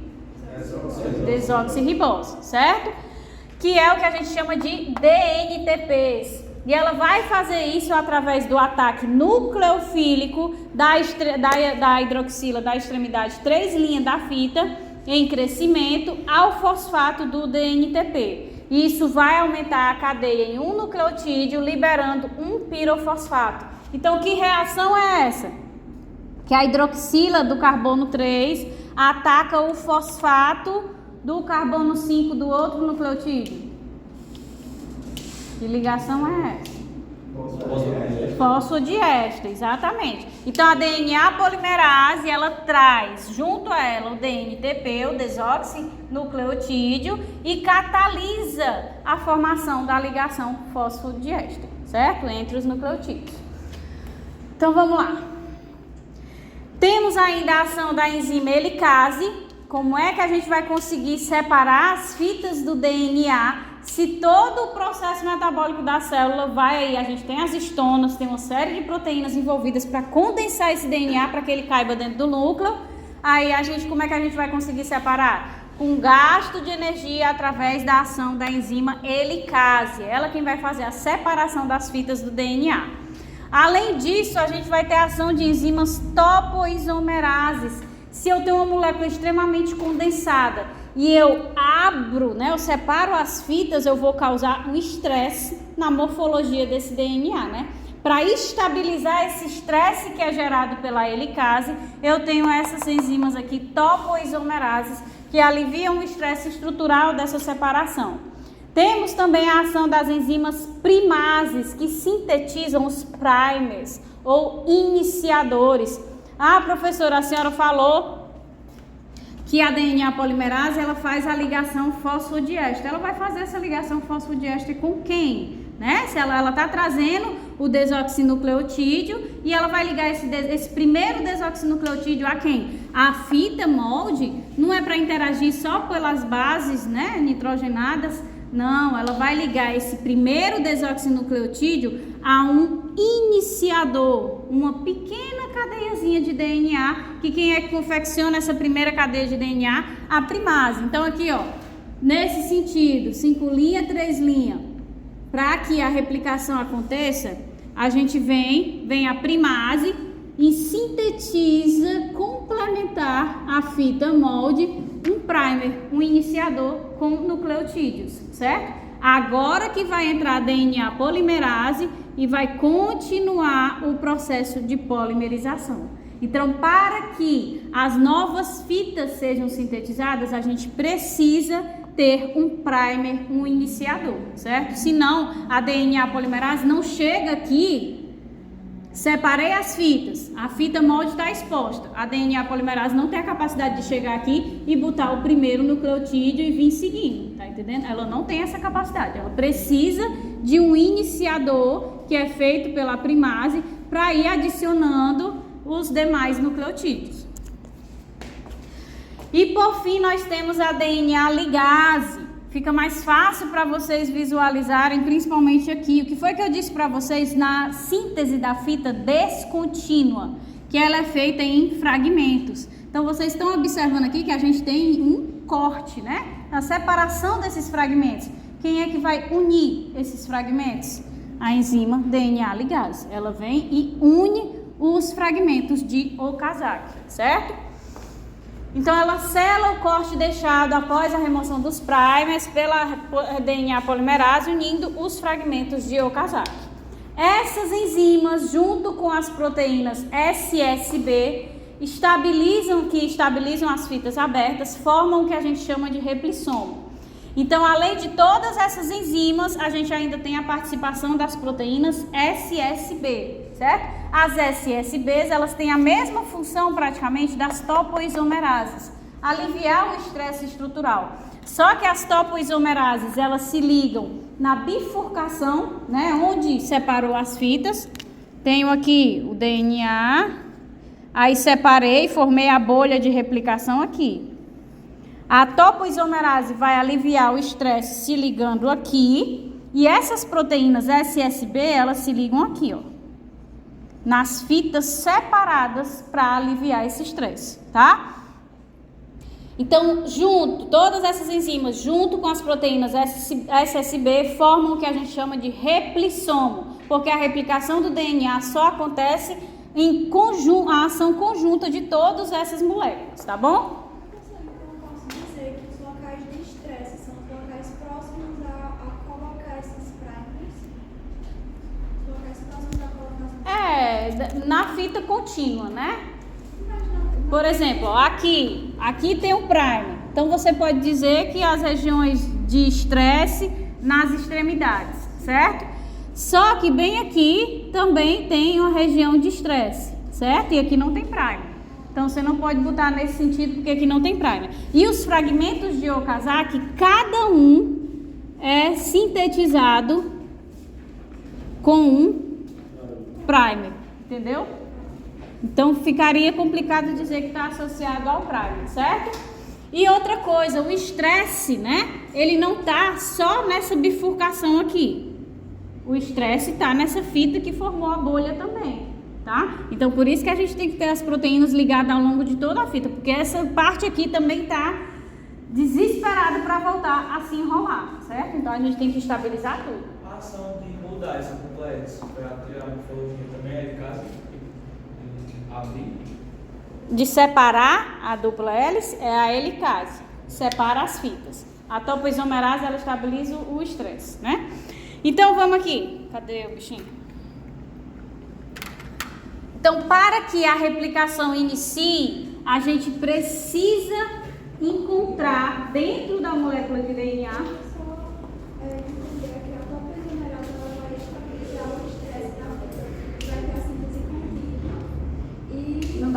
Desoxirribose, certo? Que é o que a gente chama de DNTPs. E ela vai fazer isso através do ataque nucleofílico da hidroxila, da extremidade 3' da fita, em crescimento, ao fosfato do DNTP. Isso vai aumentar a cadeia em um nucleotídeo, liberando um pirofosfato. Então, que reação é essa? Que a hidroxila do carbono 3 ataca o fosfato do carbono 5 do outro nucleotídeo. Que ligação é essa? Fosfodiéster, exatamente. Então, a DNA polimerase, ela traz junto a ela o DNTP, o desoxinucleotídeo, e catalisa a formação da ligação fosfodiéster, certo? Entre os nucleotídeos. Então, vamos lá. Temos ainda a ação da enzima helicase. Como é que a gente vai conseguir separar as fitas do DNA se todo o processo metabólico da célula vai aí? A gente tem as histonas, tem uma série de proteínas envolvidas para condensar esse DNA para que ele caiba dentro do núcleo. Aí como é que a gente vai conseguir separar? Com gasto de energia através da ação da enzima helicase. Ela quem vai fazer a separação das fitas do DNA. Além disso, a gente vai ter a ação de enzimas topoisomerases. Se eu tenho uma molécula extremamente condensada e eu abro, eu separo as fitas, eu vou causar um estresse na morfologia desse DNA, Para estabilizar esse estresse que é gerado pela helicase, eu tenho essas enzimas aqui, topoisomerases, que aliviam o estresse estrutural dessa separação. Temos também a ação das enzimas primases, que sintetizam os primers ou iniciadores. Professora, a senhora falou que a DNA polimerase ela faz a ligação fosfodiéster. Ela vai fazer essa ligação fosfodiéster com quem? Se ela está trazendo o desoxinucleotídeo e ela vai ligar esse primeiro desoxinucleotídeo a quem? A fita molde não é para interagir só pelas bases nitrogenadas. Não, ela vai ligar esse primeiro desoxinucleotídeo a um iniciador, uma pequena cadeiazinha de DNA, que quem é que confecciona essa primeira cadeia de DNA? A primase. Então aqui, nesse sentido, 5', 3', para que a replicação aconteça, a gente vem a primase e sintetiza, complementar a fita molde, um primer, um iniciador com nucleotídeos, certo? Agora que vai entrar a DNA polimerase e vai continuar o processo de polimerização. Então, para que as novas fitas sejam sintetizadas, a gente precisa ter um primer, um iniciador, certo? Senão, a DNA polimerase não chega aqui, separei as fitas, a fita molde está exposta. A DNA polimerase não tem a capacidade de chegar aqui e botar o primeiro nucleotídeo e vir seguindo, tá entendendo? Ela não tem essa capacidade, ela precisa de um iniciador que é feito pela primase para ir adicionando os demais nucleotídeos. E por fim nós temos a DNA ligase. Fica mais fácil para vocês visualizarem, principalmente aqui. O que foi que eu disse para vocês na síntese da fita descontínua? Que ela é feita em fragmentos. Então vocês estão observando aqui que a gente tem um corte, né? A separação desses fragmentos. Quem é que vai unir esses fragmentos? A enzima DNA ligase. Ela vem e une os fragmentos de Okazaki, certo? Então ela sela o corte deixado após a remoção dos primers pela DNA polimerase, unindo os fragmentos de Okazaki. Essas enzimas, junto com as proteínas SSB, estabilizam as fitas abertas, formam o que a gente chama de replissomo. Então, além de todas essas enzimas, a gente ainda tem a participação das proteínas SSB, certo? As SSBs, elas têm a mesma função praticamente das topoisomerases, aliviar o estresse estrutural. Só que as topoisomerases, elas se ligam na bifurcação, né, onde separou as fitas. Tenho aqui o DNA, aí separei, formei a bolha de replicação aqui. A topoisomerase vai aliviar o estresse se ligando aqui, e essas proteínas SSB, elas se ligam aqui, ó, nas fitas separadas para aliviar esse estresse, tá? Então, todas essas enzimas, junto com as proteínas SSB, formam o que a gente chama de replissomo, porque a replicação do DNA só acontece em a ação conjunta de todas essas moléculas, tá bom? Na fita contínua, né? Por exemplo, ó, aqui tem um primer. Então você pode dizer que as regiões de estresse nas extremidades, certo? Só que bem aqui também tem uma região de estresse, certo? E aqui não tem primer. Então você não pode botar nesse sentido porque aqui não tem primer. E os fragmentos de Okazaki, cada um é sintetizado com um primer, entendeu? Então ficaria complicado dizer que está associado ao primer, certo? E outra coisa, o estresse, né? Ele não está só nessa bifurcação aqui. O estresse está nessa fita que formou a bolha também, tá? Então por isso que a gente tem que ter as proteínas ligadas ao longo de toda a fita, porque essa parte aqui também está desesperada para voltar a se enrolar, certo? Então a gente tem que estabilizar tudo. A ação de mudar essa complexo para criar a morfologia também é eficaz em abrir? De separar a dupla hélice é a helicase, separa as fitas. A topoisomerase, ela estabiliza o estresse, né? Então vamos aqui, cadê o bichinho? Então, para que a replicação inicie, a gente precisa encontrar dentro da molécula de DNA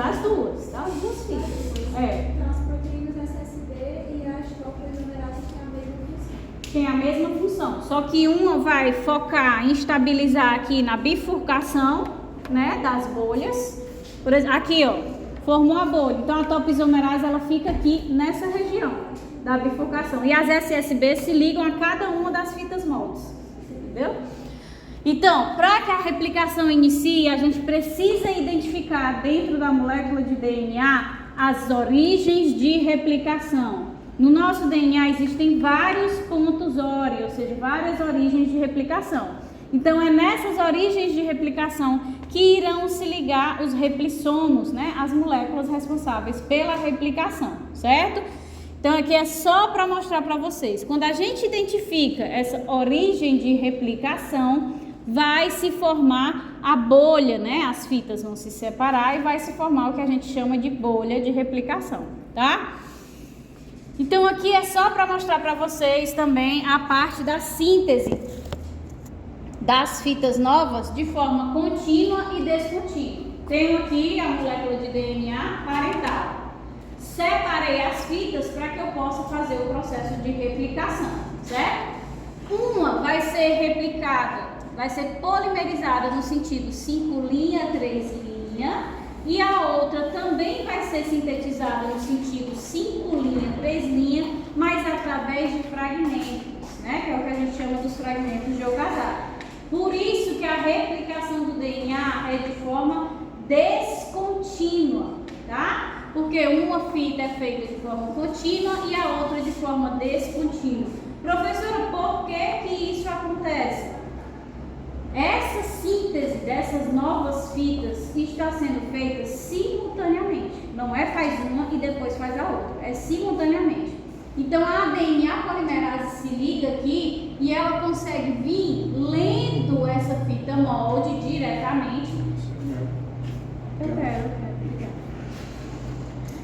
das duas, tá? As duas fitas. Então, as proteínas SSB e as topoisomerases têm a mesma função. Tem a mesma função, só que uma vai focar em estabilizar aqui na bifurcação, né, das bolhas. Por exemplo, aqui, ó, formou a bolha. Então, a topoisomerase, ela fica aqui nessa região da bifurcação. E as SSB se ligam a cada uma das fitas moldes, entendeu? Então, para que a replicação inicie, a gente precisa identificar dentro da molécula de DNA as origens de replicação. No nosso DNA existem vários pontos ORI, ou seja, várias origens de replicação. Então, é nessas origens de replicação que irão se ligar os replissomos, né? As moléculas responsáveis pela replicação, certo? Então aqui é só para mostrar para vocês. Quando a gente identifica essa origem de replicação, vai se formar a bolha, né? As fitas vão se separar e vai se formar o que a gente chama de bolha de replicação, tá? Então aqui é só para mostrar para vocês também a parte da síntese das fitas novas de forma contínua e descontínua. Tenho aqui a molécula de DNA parental. Separei as fitas para que eu possa fazer o processo de replicação, certo? Uma vai ser replicada, vai ser polimerizada no sentido 5' 3', e a outra também vai ser sintetizada no sentido 5' 3', mas através de fragmentos, né? Que é o que a gente chama dos fragmentos de Okazaki. Por isso que a replicação do DNA é de forma descontínua, tá? Porque uma fita é feita de forma contínua e a outra de forma descontínua. Professora, por que isso acontece? Essa síntese dessas novas fitas está sendo feita simultaneamente. Não é faz uma e depois faz a outra, é simultaneamente. Então a DNA polimerase se liga aqui e ela consegue vir lendo essa fita molde diretamente. Eu quero.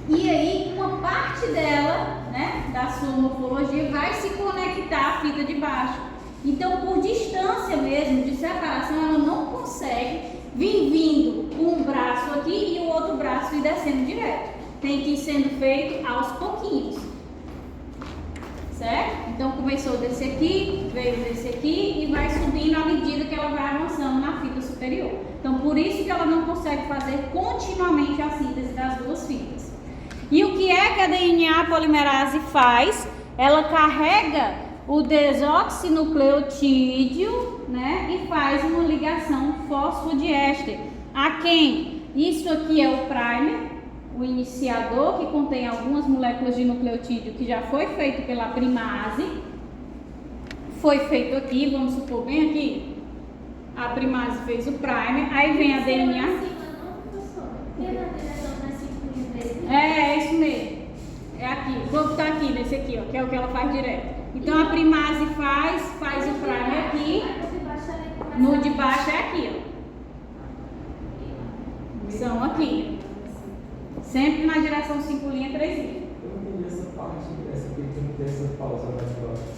E aí, uma parte dela, né, da sua morfologia, vai se conectar à fita de baixo. Então, por distância mesmo, de separação, ela não consegue vir vindo um braço aqui e o outro braço ir descendo direto. Tem que ir sendo feito aos pouquinhos. Certo? Então, começou desse aqui, veio desse aqui e vai subindo à medida que ela vai avançando na fita superior. Então, por isso que ela não consegue fazer continuamente a síntese das duas fitas. E o que é que a DNA polimerase faz? Ela carrega o desoxinucleotídeo, né, e faz uma ligação fosfodiéster. A quem? Isso aqui é o primer, o iniciador, que contém algumas moléculas de nucleotídeo que já foi feito pela primase. Foi feito aqui, vamos supor, bem aqui. A primase fez o primer, aí vem a DNA. É isso mesmo. É aqui. Vou botar aqui nesse aqui, ó, que é o que ela faz direto. Então a primase faz o primer aqui. No de baixo é aqui, ó. São aqui. Sempre na direção 5', 3'. Eu não entendi essa parte, essa aqui tem que ter essa pausa mais próxima.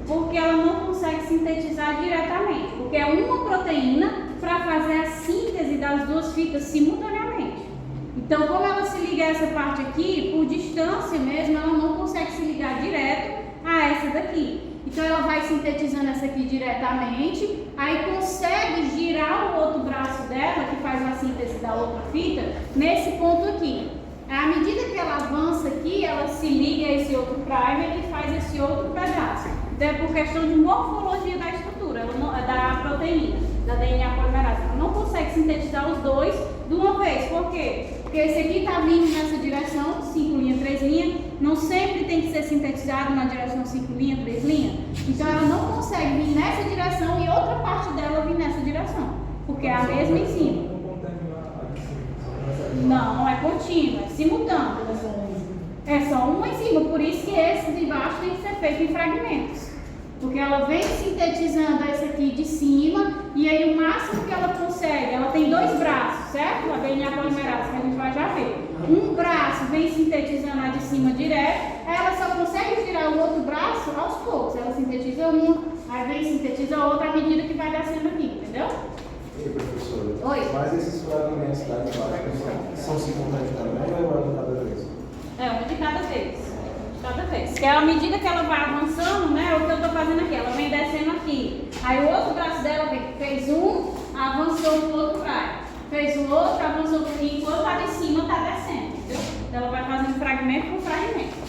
Porque ela não consegue sintetizar diretamente. Porque é uma proteína para fazer a síntese das duas fitas simultaneamente. Então, como ela se liga a essa parte aqui, por distância mesmo, ela não consegue se ligar direto a essa daqui. Então, ela vai sintetizando essa aqui diretamente, aí consegue girar o outro braço dela, que faz a síntese da outra fita, nesse ponto aqui. À medida que ela avança aqui, ela se liga a esse outro primer e faz esse outro pedaço. Então, é por questão de morfologia da estrutura, da proteína, da DNA polimerase. Ela não consegue sintetizar os dois de uma vez. Por quê? Porque esse aqui está vindo nessa direção, 5', 3', não sempre tem que ser sintetizado na direção 5', 3'. Então ela não consegue vir nessa direção e outra parte dela vir nessa direção, porque é a mesma em cima. Não é contínuo, é simultâneo. É só uma em cima, por isso que esse de baixo tem que ser feito em fragmentos. Porque ela vem sintetizando esse aqui de cima e aí o máximo que ela consegue, ela tem dois braços, certo? A DNA polimerase, que a gente vai já ver. Um braço vem sintetizando a de cima direto, ela só consegue tirar o outro braço aos poucos. Ela sintetiza uma, aí vem e sintetiza a outra à medida que vai descendo aqui, entendeu? E professora, Oi. mas esses fragmentos da imagem são simultâneos também ou é uma de cada vez? É, uma de cada vez. Cada vez. Que à medida que ela vai avançando, né? É o que eu tô fazendo aqui. Ela vem descendo aqui. Aí o outro braço dela fez um, avançou pro outro braço. Fez o outro, avançou pro outro. Enquanto a de cima tá descendo, entendeu? Então ela vai fazendo fragmento por fragmento.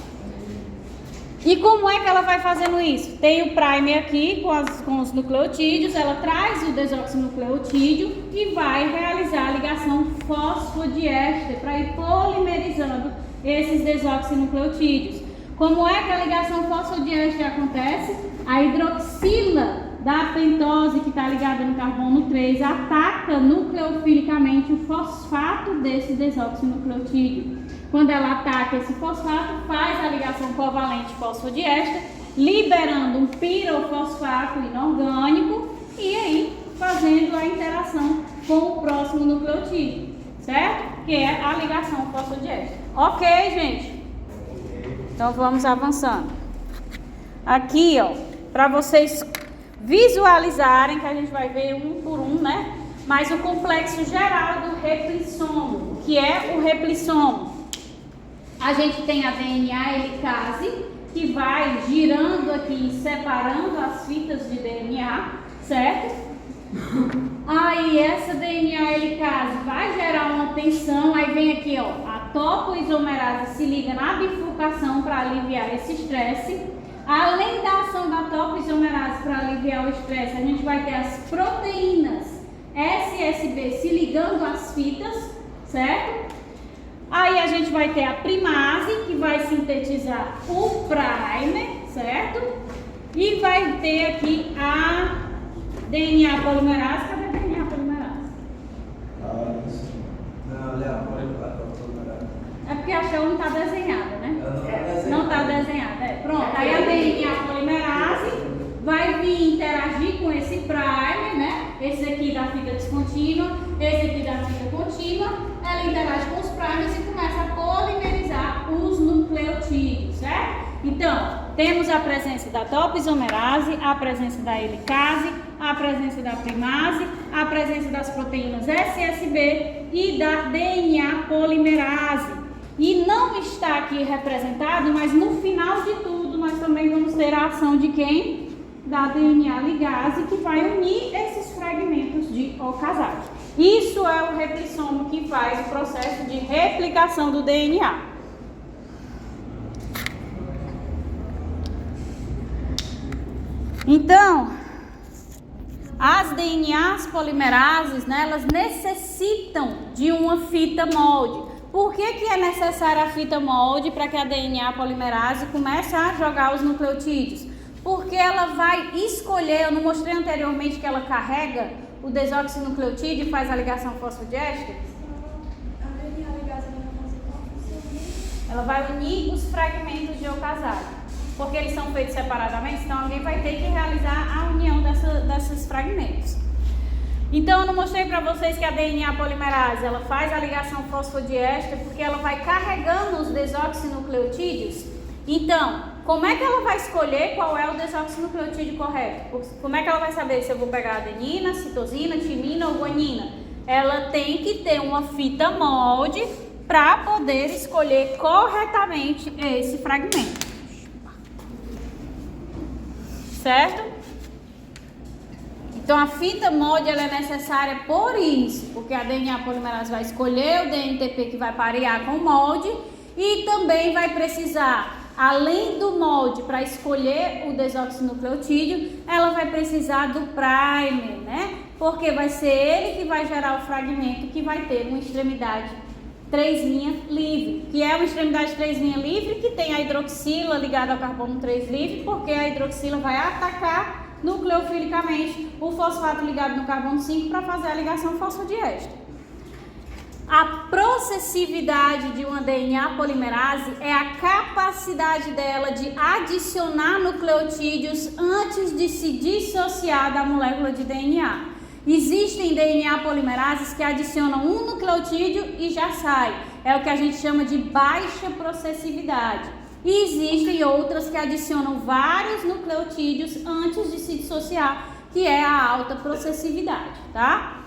E como é que ela vai fazendo isso? Tem o primer aqui com os nucleotídeos, ela traz o desoxinucleotídeo e vai realizar a ligação fosfodiéster para ir polimerizando esses desoxinucleotídeos. Como é que a ligação fosfodiéster acontece? A hidroxila da pentose que está ligada no carbono 3 ataca nucleofilicamente o fosfato desse desoxinucleotídeo. quando ela ataca esse fosfato, faz a ligação covalente fosfodiéster, liberando um pirofosfato inorgânico e aí fazendo a interação com o próximo nucleotídeo, certo? Que é a ligação fosfodiéster. Ok, gente? Então vamos avançando. Aqui, ó, para vocês visualizarem, que a gente vai ver um por um, né? Mas o complexo geral do replissomo. O que é o replissomo? A gente tem a DNA helicase, que vai girando aqui, separando as fitas de DNA, certo? Aí essa DNA helicase vai gerar uma tensão, aí vem aqui, ó, a topoisomerase se liga na bifurcação para aliviar esse estresse. Além da ação da topoisomerase para aliviar o estresse, a gente vai ter as proteínas SSB se ligando às fitas, certo? Aí a gente vai ter a primase, que vai sintetizar o primer, certo? E vai ter aqui a DNA polimerase. Cadê a DNA polimerase? Não, Léo, pode botar a polimerase. É porque a show não está desenhada, né? Não está desenhada, é. Pronto, aí a DNA polimerase vai vir interagir com esse primer, né? Esse aqui da fita descontínua, esse aqui da fita contínua. Ela interage com os primers e começa a polimerizar os nucleotídeos, certo? Então, temos a presença da topoisomerase, a presença da helicase, a presença da primase, a presença das proteínas SSB e da DNA polimerase. E não está aqui representado, mas no final de tudo nós também vamos ter a ação de quem? Da DNA ligase, que vai unir esses fragmentos de ocasado. Isso é o replissomo que faz o processo de replicação do DNA. Então, as DNAs polimerases, né, elas necessitam de uma fita molde. Por que é necessária a fita molde para que a DNA polimerase comece a jogar os nucleotídeos? Porque ela vai escolher, eu não mostrei anteriormente que ela carrega o desoxinucleotídeo e faz a ligação fosfodiéster? A DNA ligada vai fazer qual função? Ela vai unir os fragmentos de ocasado. Porque eles são feitos separadamente, então alguém vai ter que realizar a união desses fragmentos. Então eu não mostrei para vocês que a DNA polimerase, ela faz a ligação fosfodiéster porque ela vai carregando os desoxinucleotídeos. Então, como é que ela vai escolher qual é o desoxinucleotídeo correto? Como é que ela vai saber se eu vou pegar adenina, citosina, timina ou guanina? Ela tem que ter uma fita molde para poder escolher corretamente esse fragmento. Certo? Então a fita molde ela é necessária por isso, porque a DNA polimerase vai escolher o DNTP que vai parear com o molde e também vai precisar, além do molde para escolher o desoxinucleotídeo, ela vai precisar do primer, né? Porque vai ser ele que vai gerar o fragmento que vai ter uma extremidade 3' livre, que é uma extremidade 3' livre que tem a hidroxila ligada ao carbono 3 livre, porque a hidroxila vai atacar nucleofilicamente o fosfato ligado no carbono 5 para fazer a ligação fosfodiéster. A processividade de uma DNA polimerase é a capacidade dela de adicionar nucleotídeos antes de se dissociar da molécula de DNA. Existem DNA polimerases que adicionam um nucleotídeo e já sai. É o que a gente chama de baixa processividade. E existem outras que adicionam vários nucleotídeos antes de se dissociar, que é a alta processividade, tá?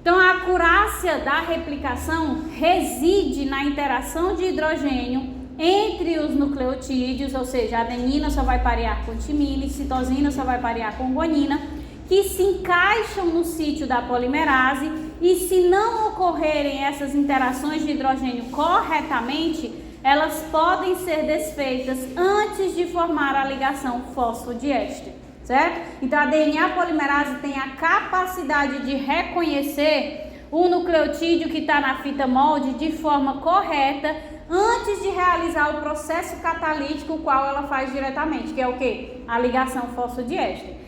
Então, a acurácia da replicação reside na interação de hidrogênio entre os nucleotídeos, ou seja, a adenina só vai parear com timina e citosina só vai parear com guanina, que se encaixam no sítio da polimerase e se não ocorrerem essas interações de hidrogênio corretamente, elas podem ser desfeitas antes de formar a ligação fosfodiéster, certo? Então a DNA polimerase tem a capacidade de reconhecer o nucleotídeo que está na fita molde de forma correta antes de realizar o processo catalítico, o qual ela faz diretamente, que é o quê? A ligação fosfodiéster.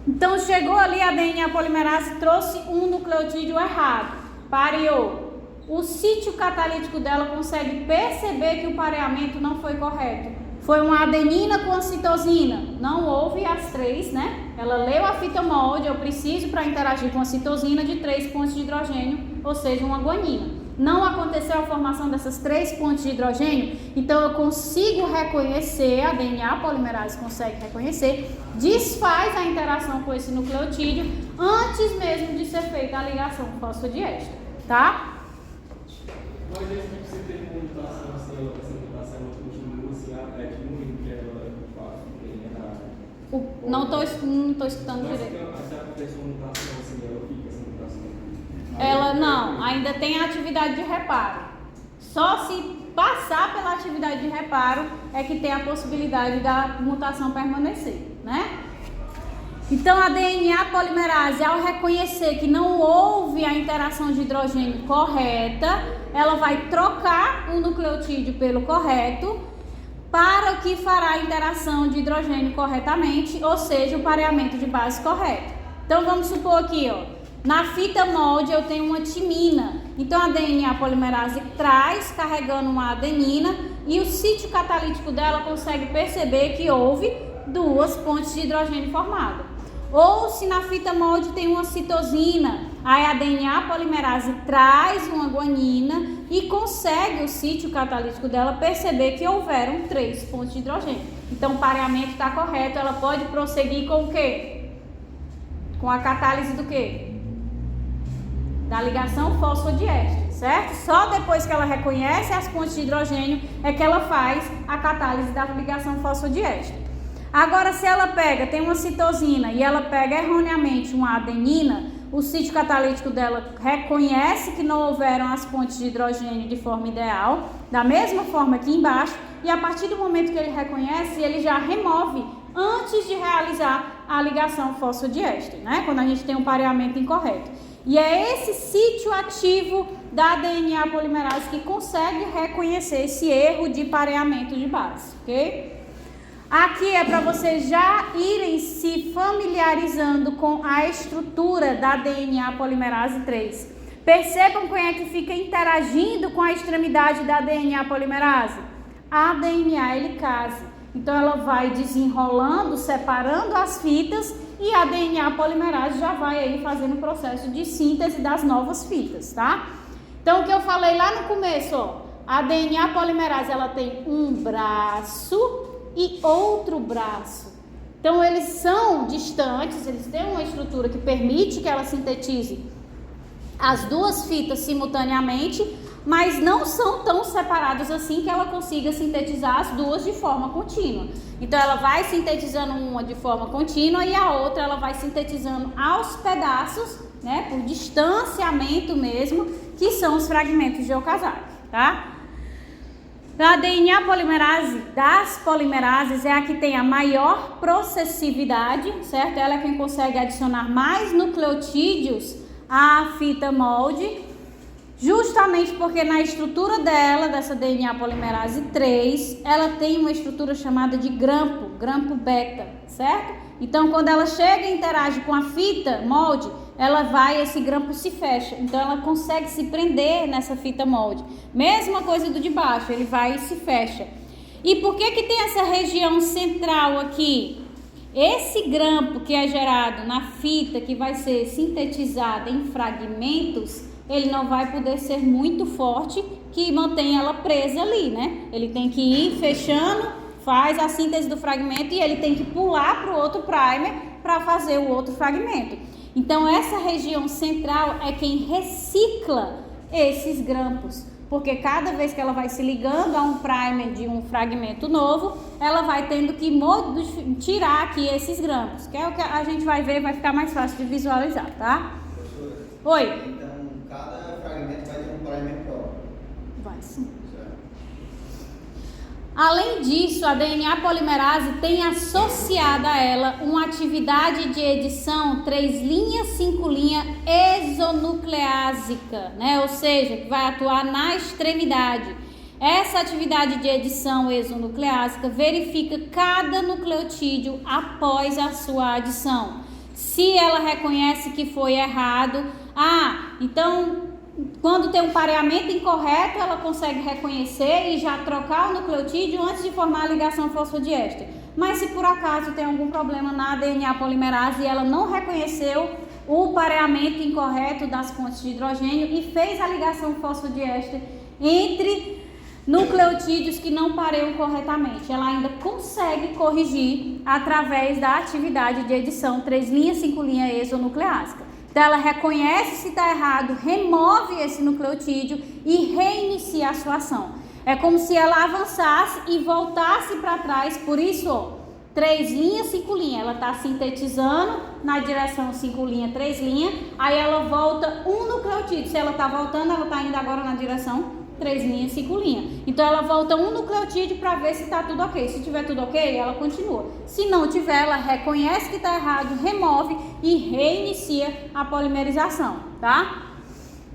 Então chegou ali a DNA polimerase, trouxe um nucleotídeo errado, pareou. o sítio catalítico dela consegue perceber que o pareamento não foi correto. Foi uma adenina com a citosina, não houve as três, né? Ela leu a fita molde, eu preciso para interagir com a citosina de 3 pontos de hidrogênio, ou seja, uma guanina. Não aconteceu a formação dessas 3 pontos de hidrogênio, então eu consigo reconhecer, a DNA polimerase consegue reconhecer, desfaz a interação com esse nucleotídeo antes mesmo de ser feita a ligação fosfodiéster, tá? Mas esse tipo você tem uma mutação, assim, essa mutação continua assim, diminuindo, que ela faz, tem errado. Não tô escutando Mas direito. se acontece uma mutação assim, ela fica essa mutação. Ela não, ainda tem a atividade de reparo. Só se passar pela atividade de reparo é que tem a possibilidade da mutação permanecer, né? Então a DNA polimerase, ao reconhecer que não houve a interação de hidrogênio correta, ela vai trocar o nucleotídeo pelo correto para o que fará a interação de hidrogênio corretamente, ou seja, o pareamento de base correto. Então vamos supor aqui, ó. Na fita molde eu tenho uma timina, então a DNA polimerase traz carregando uma adenina e o sítio catalítico dela consegue perceber que houve 2 pontes de hidrogênio formadas. Ou se na fita molde tem uma citosina, aí a DNA polimerase traz uma guanina e consegue o sítio catalítico dela perceber que houveram 3 pontos de hidrogênio. Então o pareamento está correto, ela pode prosseguir com o quê? Com a catálise do quê? Da ligação fosfodiéster, certo? Só depois que ela reconhece as pontes de hidrogênio é que ela faz a catálise da ligação fosfodiéster. Agora, se ela tem uma citosina e ela pega erroneamente uma adenina, o sítio catalítico dela reconhece que não houveram as pontes de hidrogênio de forma ideal, da mesma forma aqui embaixo, e a partir do momento que ele reconhece, ele já remove antes de realizar a ligação fosfodiéster, né? Quando a gente tem um pareamento incorreto. E é esse sítio ativo da DNA polimerase que consegue reconhecer esse erro de pareamento de base, ok? Aqui é para vocês já irem se familiarizando com a estrutura da DNA polimerase 3. Percebam quem é que fica interagindo com a extremidade da DNA polimerase? A DNA helicase. Então ela vai desenrolando, separando as fitas e a DNA polimerase já vai aí fazendo o processo de síntese das novas fitas, tá? Então o que eu falei lá no começo, ó, a DNA polimerase ela tem um braço e outro braço. Então eles são distantes, eles têm uma estrutura que permite que ela sintetize as 2 fitas simultaneamente, mas não são tão separados assim que ela consiga sintetizar as 2 de forma contínua. Então ela vai sintetizando uma de forma contínua e a outra ela vai sintetizando aos pedaços, né, por distanciamento mesmo, que são os fragmentos geocasados, tá? A DNA polimerase das polimerases é a que tem a maior processividade, certo? Ela é quem consegue adicionar mais nucleotídeos à fita molde, justamente porque na estrutura dela, dessa DNA polimerase 3, ela tem uma estrutura chamada de grampo beta, certo? Então, quando ela chega e interage com a fita molde, esse grampo se fecha, então ela consegue se prender nessa fita molde. Mesma coisa do de baixo, ele vai e se fecha. E por que tem essa região central aqui? Esse grampo que é gerado na fita, que vai ser sintetizada em fragmentos, ele não vai poder ser muito forte que mantém ela presa ali, né? Ele tem que ir fechando, faz a síntese do fragmento e ele tem que pular para o outro primer para fazer o outro fragmento. Então essa região central é quem recicla esses grampos, porque cada vez que ela vai se ligando a um primer de um fragmento novo, ela vai tendo que tirar aqui esses grampos, que é o que a gente vai ver, vai ficar mais fácil de visualizar, tá? Professora, Oi. então cada fragmento vai ter um primer próprio. Vai sim. Certo. Além disso, a DNA polimerase tem associada a ela uma atividade de edição 3' 5' exonucleásica, né? Ou seja, que vai atuar na extremidade. Essa atividade de edição exonucleásica verifica cada nucleotídeo após a sua adição. Se ela reconhece que foi errado, então quando tem um pareamento incorreto, ela consegue reconhecer e já trocar o nucleotídeo antes de formar a ligação fosfodiéster. Mas se por acaso tem algum problema na DNA polimerase e ela não reconheceu o pareamento incorreto das pontes de hidrogênio e fez a ligação fosfodiéster entre nucleotídeos que não pareiam corretamente, ela ainda consegue corrigir através da atividade de edição 3' 5' exonucleásica. Então ela reconhece se está errado, remove esse nucleotídeo e reinicia a sua ação. É como se ela avançasse e voltasse para trás, por isso, ó, 3', 5', ela está sintetizando na direção 5', 3', aí ela volta um nucleotídeo. Se ela está voltando, ela está indo agora na direção 3', 5'. Então ela volta um nucleotídeo para ver se está tudo ok. Se tiver tudo ok, ela continua. Se não tiver, ela reconhece que está errado, remove e reinicia a polimerização, tá?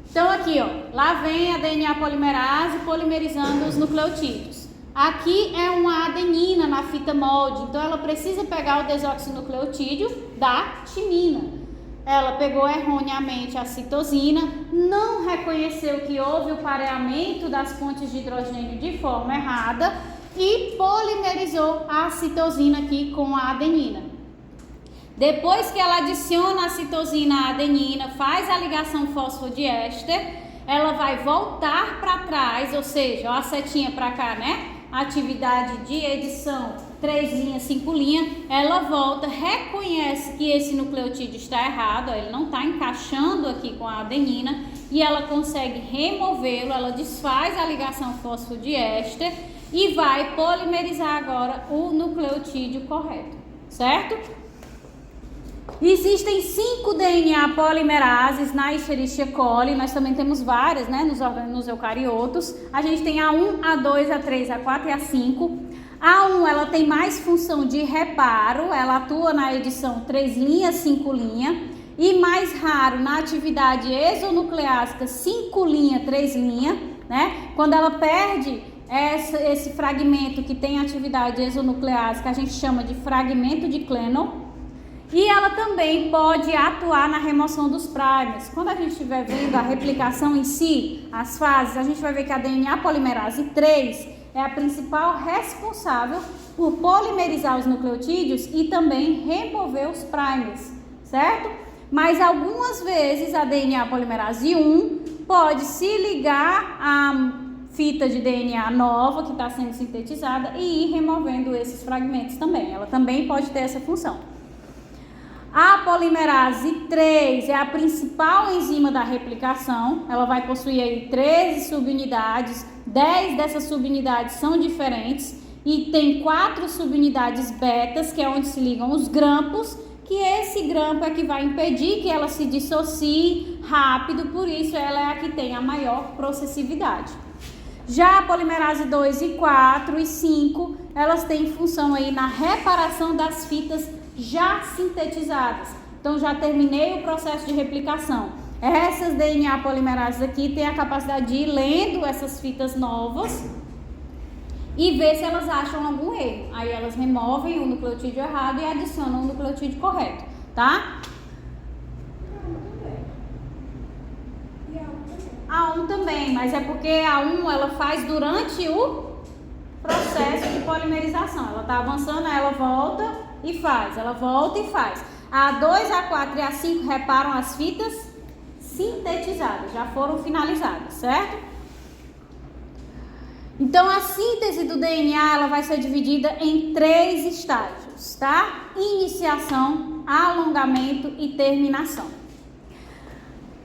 Então aqui, ó, lá vem a DNA polimerase polimerizando os nucleotídeos. Aqui é uma adenina na fita molde, então ela precisa pegar o desoxinucleotídeo da timina. Ela pegou erroneamente a citosina, não reconheceu que houve o pareamento das pontes de hidrogênio de forma errada e polimerizou a citosina aqui com a adenina. Depois que ela adiciona a citosina à adenina, faz a ligação fosfodiéster, ela vai voltar para trás, ou seja, a setinha para cá, né? Atividade de edição 3', 5', ela volta, reconhece que esse nucleotídeo está errado, ó, ele não está encaixando aqui com a adenina e ela consegue removê-lo, ela desfaz a ligação fosfodiéster e vai polimerizar agora o nucleotídeo correto, certo? Existem 5 DNA polimerases na Escherichia coli, nós também temos várias, né, nos eucariotos. A gente tem a 1, a 2, a 3, a 4 e a 5. A 1, ela tem mais função de reparo, ela atua na edição 3', 5', e mais raro na atividade exonucleásica 5', 3', né? Quando ela perde esse fragmento que tem atividade exonucleásica, a gente chama de fragmento de Clennon. E ela também pode atuar na remoção dos primers. Quando a gente estiver vendo a replicação em si, as fases, a gente vai ver que a DNA polimerase 3 é a principal responsável por polimerizar os nucleotídeos e também remover os primers, certo? Mas algumas vezes a DNA polimerase 1 pode se ligar à fita de DNA nova que está sendo sintetizada e ir removendo esses fragmentos também. Ela também pode ter essa função. A polimerase 3 é a principal enzima da replicação, ela vai possuir aí 13 subunidades, 10 dessas subunidades são diferentes e tem 4 subunidades betas, que é onde se ligam os grampos, que esse grampo é que vai impedir que ela se dissocie rápido, por isso ela é a que tem a maior processividade. Já a polimerase 2 e 4 e 5, elas têm função aí na reparação das fitas já sintetizadas. Então já terminei o processo de replicação. Essas DNA polimerases aqui têm a capacidade de ir lendo essas fitas novas e ver se elas acham algum erro. Aí elas removem o nucleotídeo errado e adicionam o nucleotídeo correto, tá? A 1 também, mas é porque a 1 ela faz durante o processo de polimerização. Ela está avançando, ela volta e faz, ela volta e faz. A 2, a 4 e a 5 reparam as fitas sintetizadas, já foram finalizadas, certo? Então a síntese do DNA ela vai ser dividida em 3 estágios, tá? Iniciação, alongamento e terminação.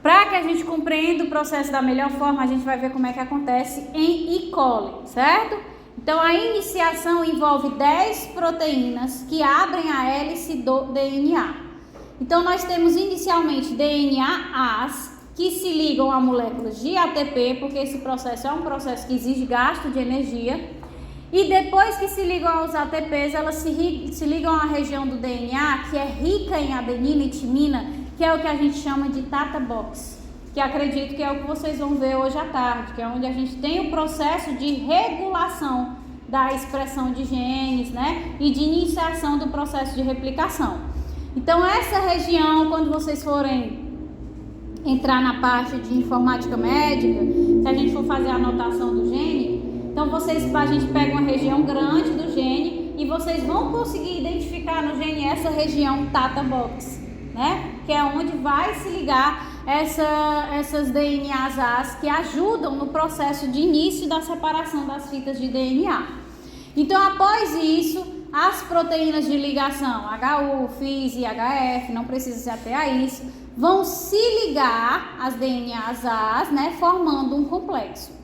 Para que a gente compreenda o processo da melhor forma, a gente vai ver como é que acontece em E. coli, certo? Então, a iniciação envolve 10 proteínas que abrem a hélice do DNA. Então, nós temos inicialmente DNAs que se ligam a moléculas de ATP, porque esse processo é um processo que exige gasto de energia. E depois que se ligam aos ATPs, elas se ligam à região do DNA que é rica em adenina e timina, que é o que a gente chama de Tata Box, que acredito que é o que vocês vão ver hoje à tarde, que é onde a gente tem o processo de regulação da expressão de genes, né, e de iniciação do processo de replicação. Então, essa região, quando vocês forem entrar na parte de informática médica, se a gente for fazer a anotação do gene, então a gente pega uma região grande do gene e vocês vão conseguir identificar no gene essa região Tata Box, né? Que é onde vai se ligar essas DNAs As que ajudam no processo de início da separação das fitas de DNA. Então, após isso, as proteínas de ligação HU, FIS e HF, não precisa se ater a isso, vão se ligar às DNAs As, né, formando um complexo.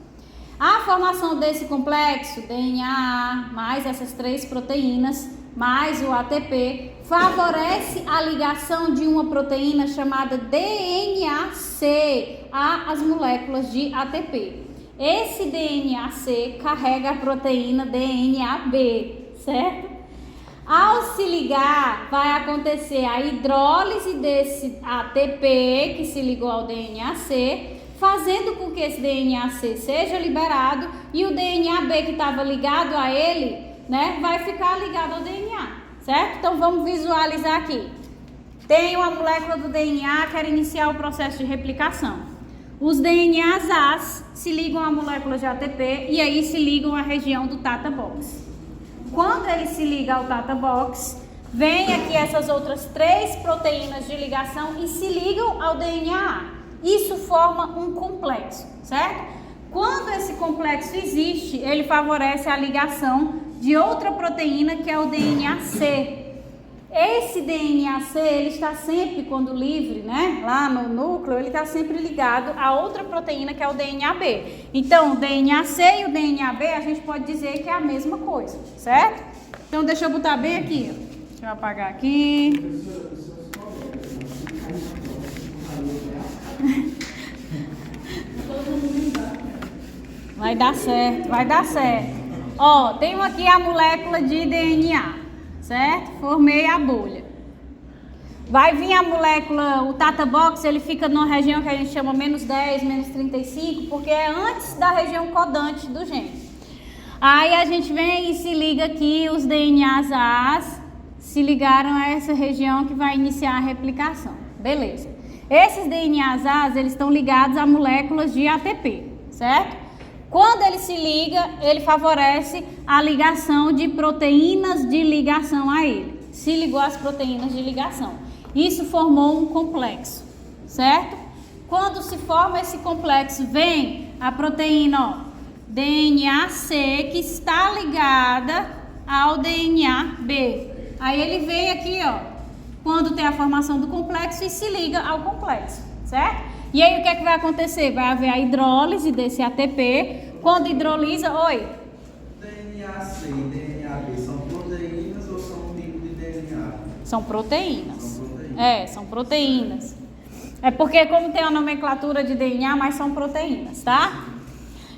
A formação desse complexo, DNA, mais essas 3 proteínas, mais o ATP, favorece a ligação de uma proteína chamada DNAC às moléculas de ATP. Esse DNAC carrega a proteína DNAB, certo? Ao se ligar, vai acontecer a hidrólise desse ATP que se ligou ao DNAC, fazendo com que esse DNAC seja liberado e o DNAB que estava ligado a ele, né, vai ficar ligado ao DNA, certo? Então vamos visualizar aqui. Tem uma molécula do DNA, quer iniciar o processo de replicação. Os DNAs As se ligam à molécula de ATP e aí se ligam à região do Tata Box. Quando ele se liga ao Tata Box, vem aqui essas outras 3 proteínas de ligação e se ligam ao DNA. Isso forma um complexo, certo? Quando esse complexo existe, ele favorece a ligação de outra proteína que é o DNAC. Esse DNAC, ele está sempre, quando livre, né, lá no núcleo, ele está sempre ligado a outra proteína que é o DNAB. Então, o DNAC e o DNAB, a gente pode dizer que é a mesma coisa, certo? Então, deixa eu botar bem aqui, ó. Deixa eu apagar aqui. Vai dar certo, vai dar certo. Ó, tenho aqui a molécula de DNA, certo? Formei a bolha. Vai vir a molécula, o Tata Box, ele fica numa região que a gente chama menos 10, menos 35, porque é antes da região codante do gene. Aí a gente vem e se liga aqui, os DNAs As se ligaram a essa região que vai iniciar a replicação. Beleza. Esses DNAs As, eles estão ligados a moléculas de ATP, certo? Quando ele se liga, ele favorece a ligação de proteínas de ligação a ele. Se ligou às proteínas de ligação. Isso formou um complexo, certo? Quando se forma esse complexo, vem a proteína, ó, DNAC, que está ligada ao DNAB. Aí ele vem aqui, ó, quando tem a formação do complexo e se liga ao complexo, certo? E aí o que é que vai acontecer? Vai haver a hidrólise desse ATP. Quando hidrolisa, oi? DNAC e DNAB são proteínas ou são um tipo de DNA? São proteínas. São proteínas. É, são proteínas. É porque como tem a nomenclatura de DNA, mas são proteínas, tá?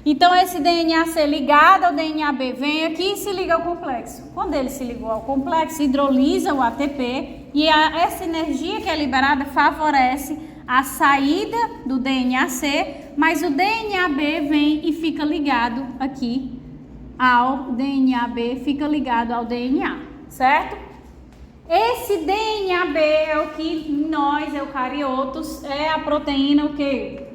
Então esse DNAC ligado ao DNAB vem aqui e se liga ao complexo. Quando ele se ligou ao complexo, hidrolisa o ATP e essa energia que é liberada favorece a saída do DNAC, mas o DNAB vem e fica ligado aqui ao DNAB, fica ligado ao DNA, certo? Esse DNAB é o que nós, eucariotos, é a proteína o quê?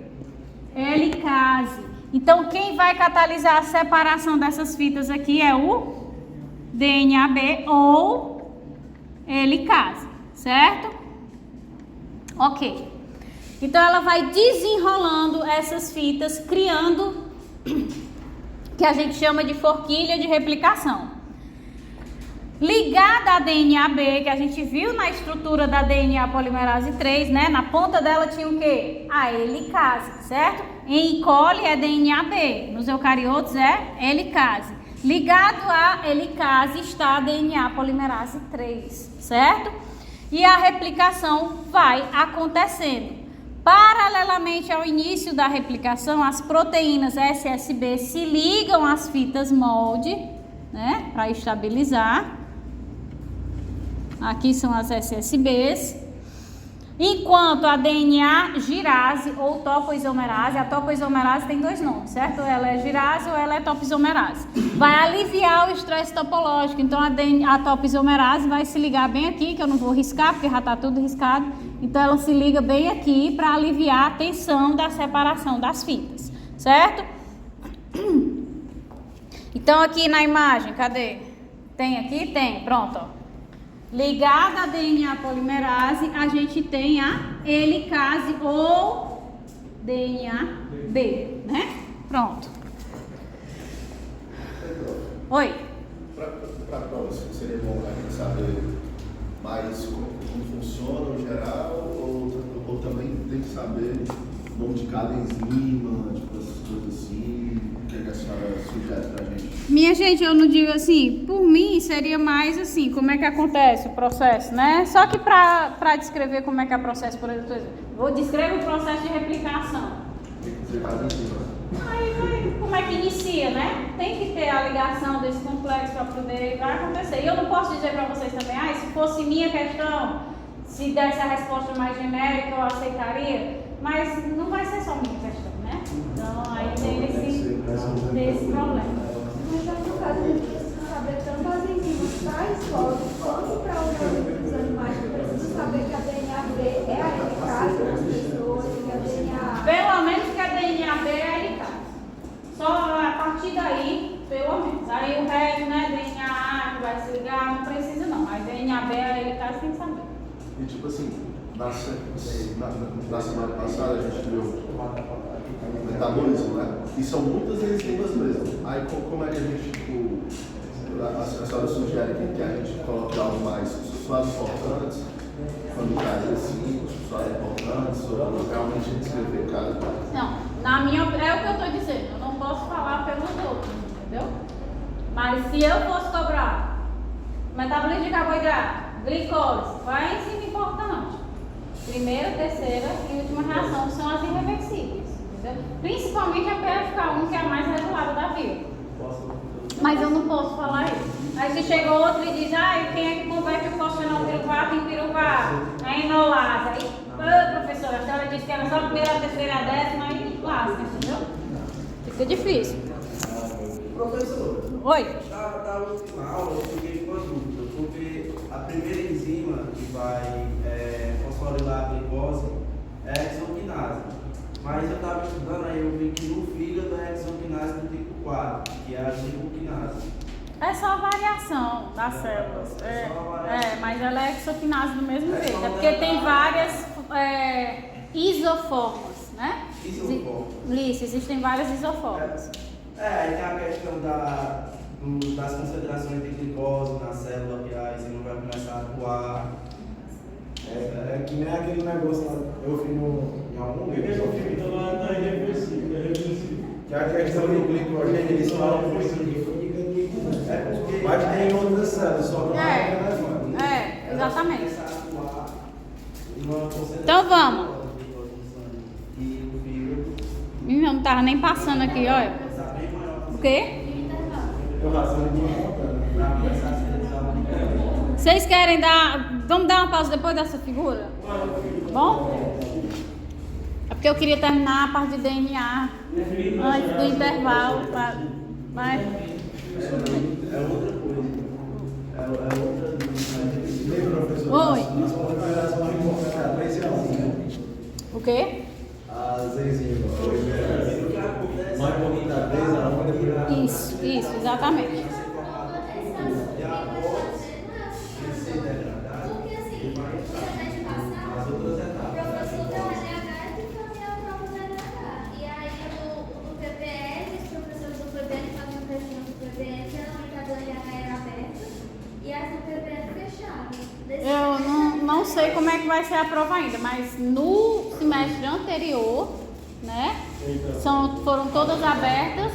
Helicase. Então, quem vai catalisar a separação dessas fitas aqui é o DNAB ou helicase, certo? Ok. Então, ela vai desenrolando essas fitas, criando que a gente chama de forquilha de replicação. Ligada à DNAB, que a gente viu na estrutura da DNA polimerase 3, né? Na ponta dela tinha o quê? A helicase, certo? Em E. coli é DNAB, nos eucariotos é helicase. Ligado à helicase está a DNA polimerase 3, certo? E a replicação vai acontecendo. Paralelamente ao início da replicação, as proteínas SSB se ligam às fitas molde, né, para estabilizar. Aqui são as SSBs. Enquanto a DNA girase ou topoisomerase, a topoisomerase tem dois nomes, certo? Ela é girase ou ela é topoisomerase. Vai aliviar o estresse topológico. Então a topoisomerase vai se ligar bem aqui, que eu não vou riscar, porque já está tudo riscado. Então ela se liga bem aqui para aliviar a tensão da separação das fitas, certo? Então aqui na imagem, cadê? Tem aqui? Tem, pronto, ó. Ligada à DNA polimerase, a gente tem a helicase ou DNA B, né? Pronto. Oi. Para você, seria bom a gente saber mais como funciona o geral ou também tem que saber o nome de cada enzima, tipo essas coisas assim, o que a senhora sugere pra gente? Minha gente, eu não digo assim, por mim seria mais assim, como é que acontece o processo, né? Só que para descrever como é que é o processo, por exemplo, vou descrever o processo de replicação. Tem que dizer cada enzima. Aí, como é que inicia, né? Tem que ter a ligação desse complexo para poder vai acontecer. E eu não posso dizer para vocês também, se fosse minha questão, se desse a resposta mais genérica, eu aceitaria, mas não vai ser só minha questão, né? Então, aí tem esse problema. Mas aí, no caso, a gente precisa saber tanto as enzimas para escola quanto para o organismo dos animais. Precisa saber que a DNA B é a helicase das pessoas, que a DNA... Pelo menos que a DNA B é a helicase. Só a partir daí, pelo menos. Aí o resto, né, DNA A que vai se ligar, não precisa não. A DNA B é a helicase, tem que saber. E tipo assim, na semana passada a gente viu o metabolismo, né? E são muitas enzimas mesmo. Aí como é que a gente, tipo, a senhora sugere que a gente coloque algo mais suaves importantes, quando cai assim, suaves importantes, ou realmente descrever cada coisa? Não, na minha, é o que eu estou dizendo, eu não posso falar pelos outros, entendeu? Mas se eu fosse cobrar metabolismo de carboidrato, glicose, qual é a enzima importante? Primeira, terceira e última reação são as irreversíveis, entendeu? Principalmente a PFK1, que é a mais regulada da vida. Mas eu não posso falar isso. Aí se chega outro e diz, quem é que converte o fosfenilpiruvato em piruvato? É enolase. Aí, professora, a senhora disse que era só a primeira, a terceira, a décima, aí lasca, entendeu? Fica difícil. Professor, Oi? da última aula eu fiquei com uma dúvida, porque a primeira enzima que vai fosforilar a glicose é a exoquinase. Mas eu estava estudando, aí eu vi que no fígado é a exoquinase do tipo 4, que é a glicoquinase. É só a variação das células. Mas ela é exoquinase do mesmo jeito. É porque tem várias isoformas, né? Isoformas. Isso, existem várias isoformas. Aí tem a questão das concentrações de glicose na célula, que a enzima vai começar a atuar. É que nem aquele negócio lá, eu vi em algum livro. Que a questão do glicogênio, eles falam que mas tem outras células, só que não é exatamente. Então vamos. Não estava nem passando aqui, olha. O quê? Vocês querem dar... Vamos dar uma pausa depois dessa figura? Bom? É porque eu queria terminar a parte de DNA antes do intervalo. Mas... É outra coisa. Oi. Nós vamos incorporar 3 enzimas. O quê? As enzimas. Mais pouquinho da vez, a onda Isso, exatamente. Porque assim, no semestre passado, o professor do LH fazia a prova do LH. E aí o PPL, os professores do PPL faziam questão do PPL, geralmente a do LH era aberta e as do PPL fechadas. Eu não sei como é que vai ser a prova ainda, mas no semestre anterior, né, foram todas abertas.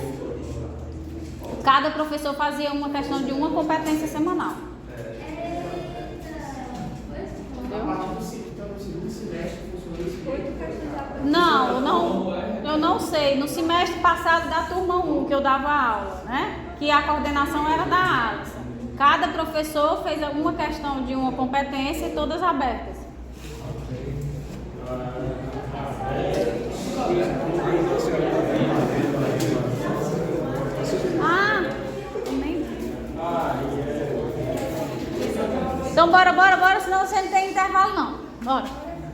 Cada professor fazia uma questão de uma competência semanal. Não, eu não sei. No semestre passado da turma 1 que eu dava aula, né? Que a coordenação era da Alisson. Cada professor fez uma questão de uma competência e todas abertas. Então bora, senão você não tem intervalo não. Bora.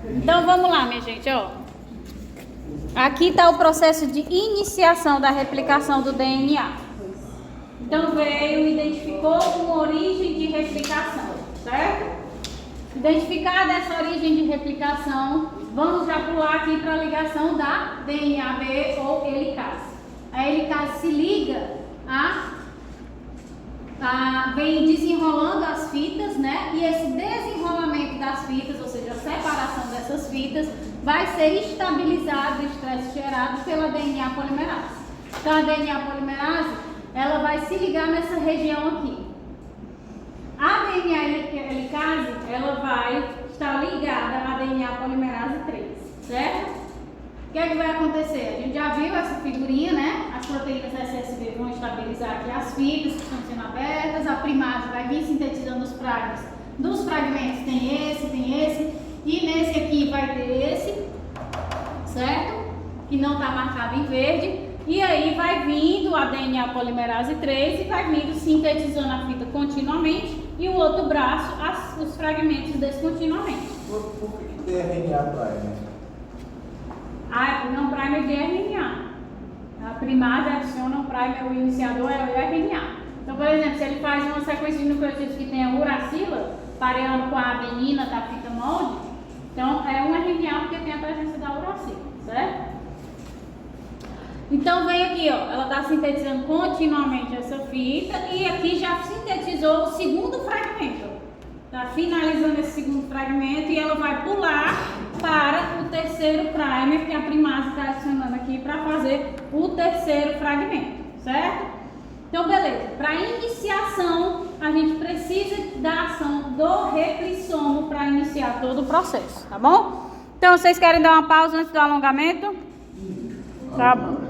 Então vamos lá, minha gente, ó. Aqui está o processo de iniciação da replicação do DNA. Então veio, identificou uma origem de replicação, certo? Identificada essa origem de replicação, vamos já pular aqui para a ligação da DNAB ou helicase. A helicase se liga vem desenrolando as fitas, né? E esse desenrolamento das fitas, ou seja, a separação dessas fitas, vai ser estabilizado o estresse gerado pela DNA polimerase. Então a DNA polimerase, ela vai se ligar nessa região aqui. A DNA helicase, ela vai estar ligada à DNA polimerase 3, certo? O que é que vai acontecer? A gente já viu essa figurinha, né? As proteínas SSB vão estabilizar aqui as fitas que estão sendo abertas, a primase vai vir sintetizando os primers. Dos fragmentos tem esse, e nesse aqui vai ter esse, certo? Que não está marcado em verde. E aí vai vindo a DNA polimerase 3 e vai vindo sintetizando a fita continuamente e o outro braço, os fragmentos descontinuamente. Por que tem RNA primer? Porque não primer de RNA. A primase adiciona um primer, o iniciador é o RNA. Então, por exemplo, se ele faz uma sequência de nucleotídeos que tem a uracila, pareando com a adenina da fita molde, então é um RNA porque tem a presença da uracila, certo? Então vem aqui, ó, ela está sintetizando continuamente essa fita e aqui já sintetizou o segundo fragmento. Está finalizando esse segundo fragmento e ela vai pular para o terceiro primer que a primase está adicionando aqui para fazer o terceiro fragmento, certo? Então, beleza. Para iniciação, a gente precisa da ação do replissomo para iniciar todo o processo, tá bom? Então, vocês querem dar uma pausa antes do alongamento? Tá bom.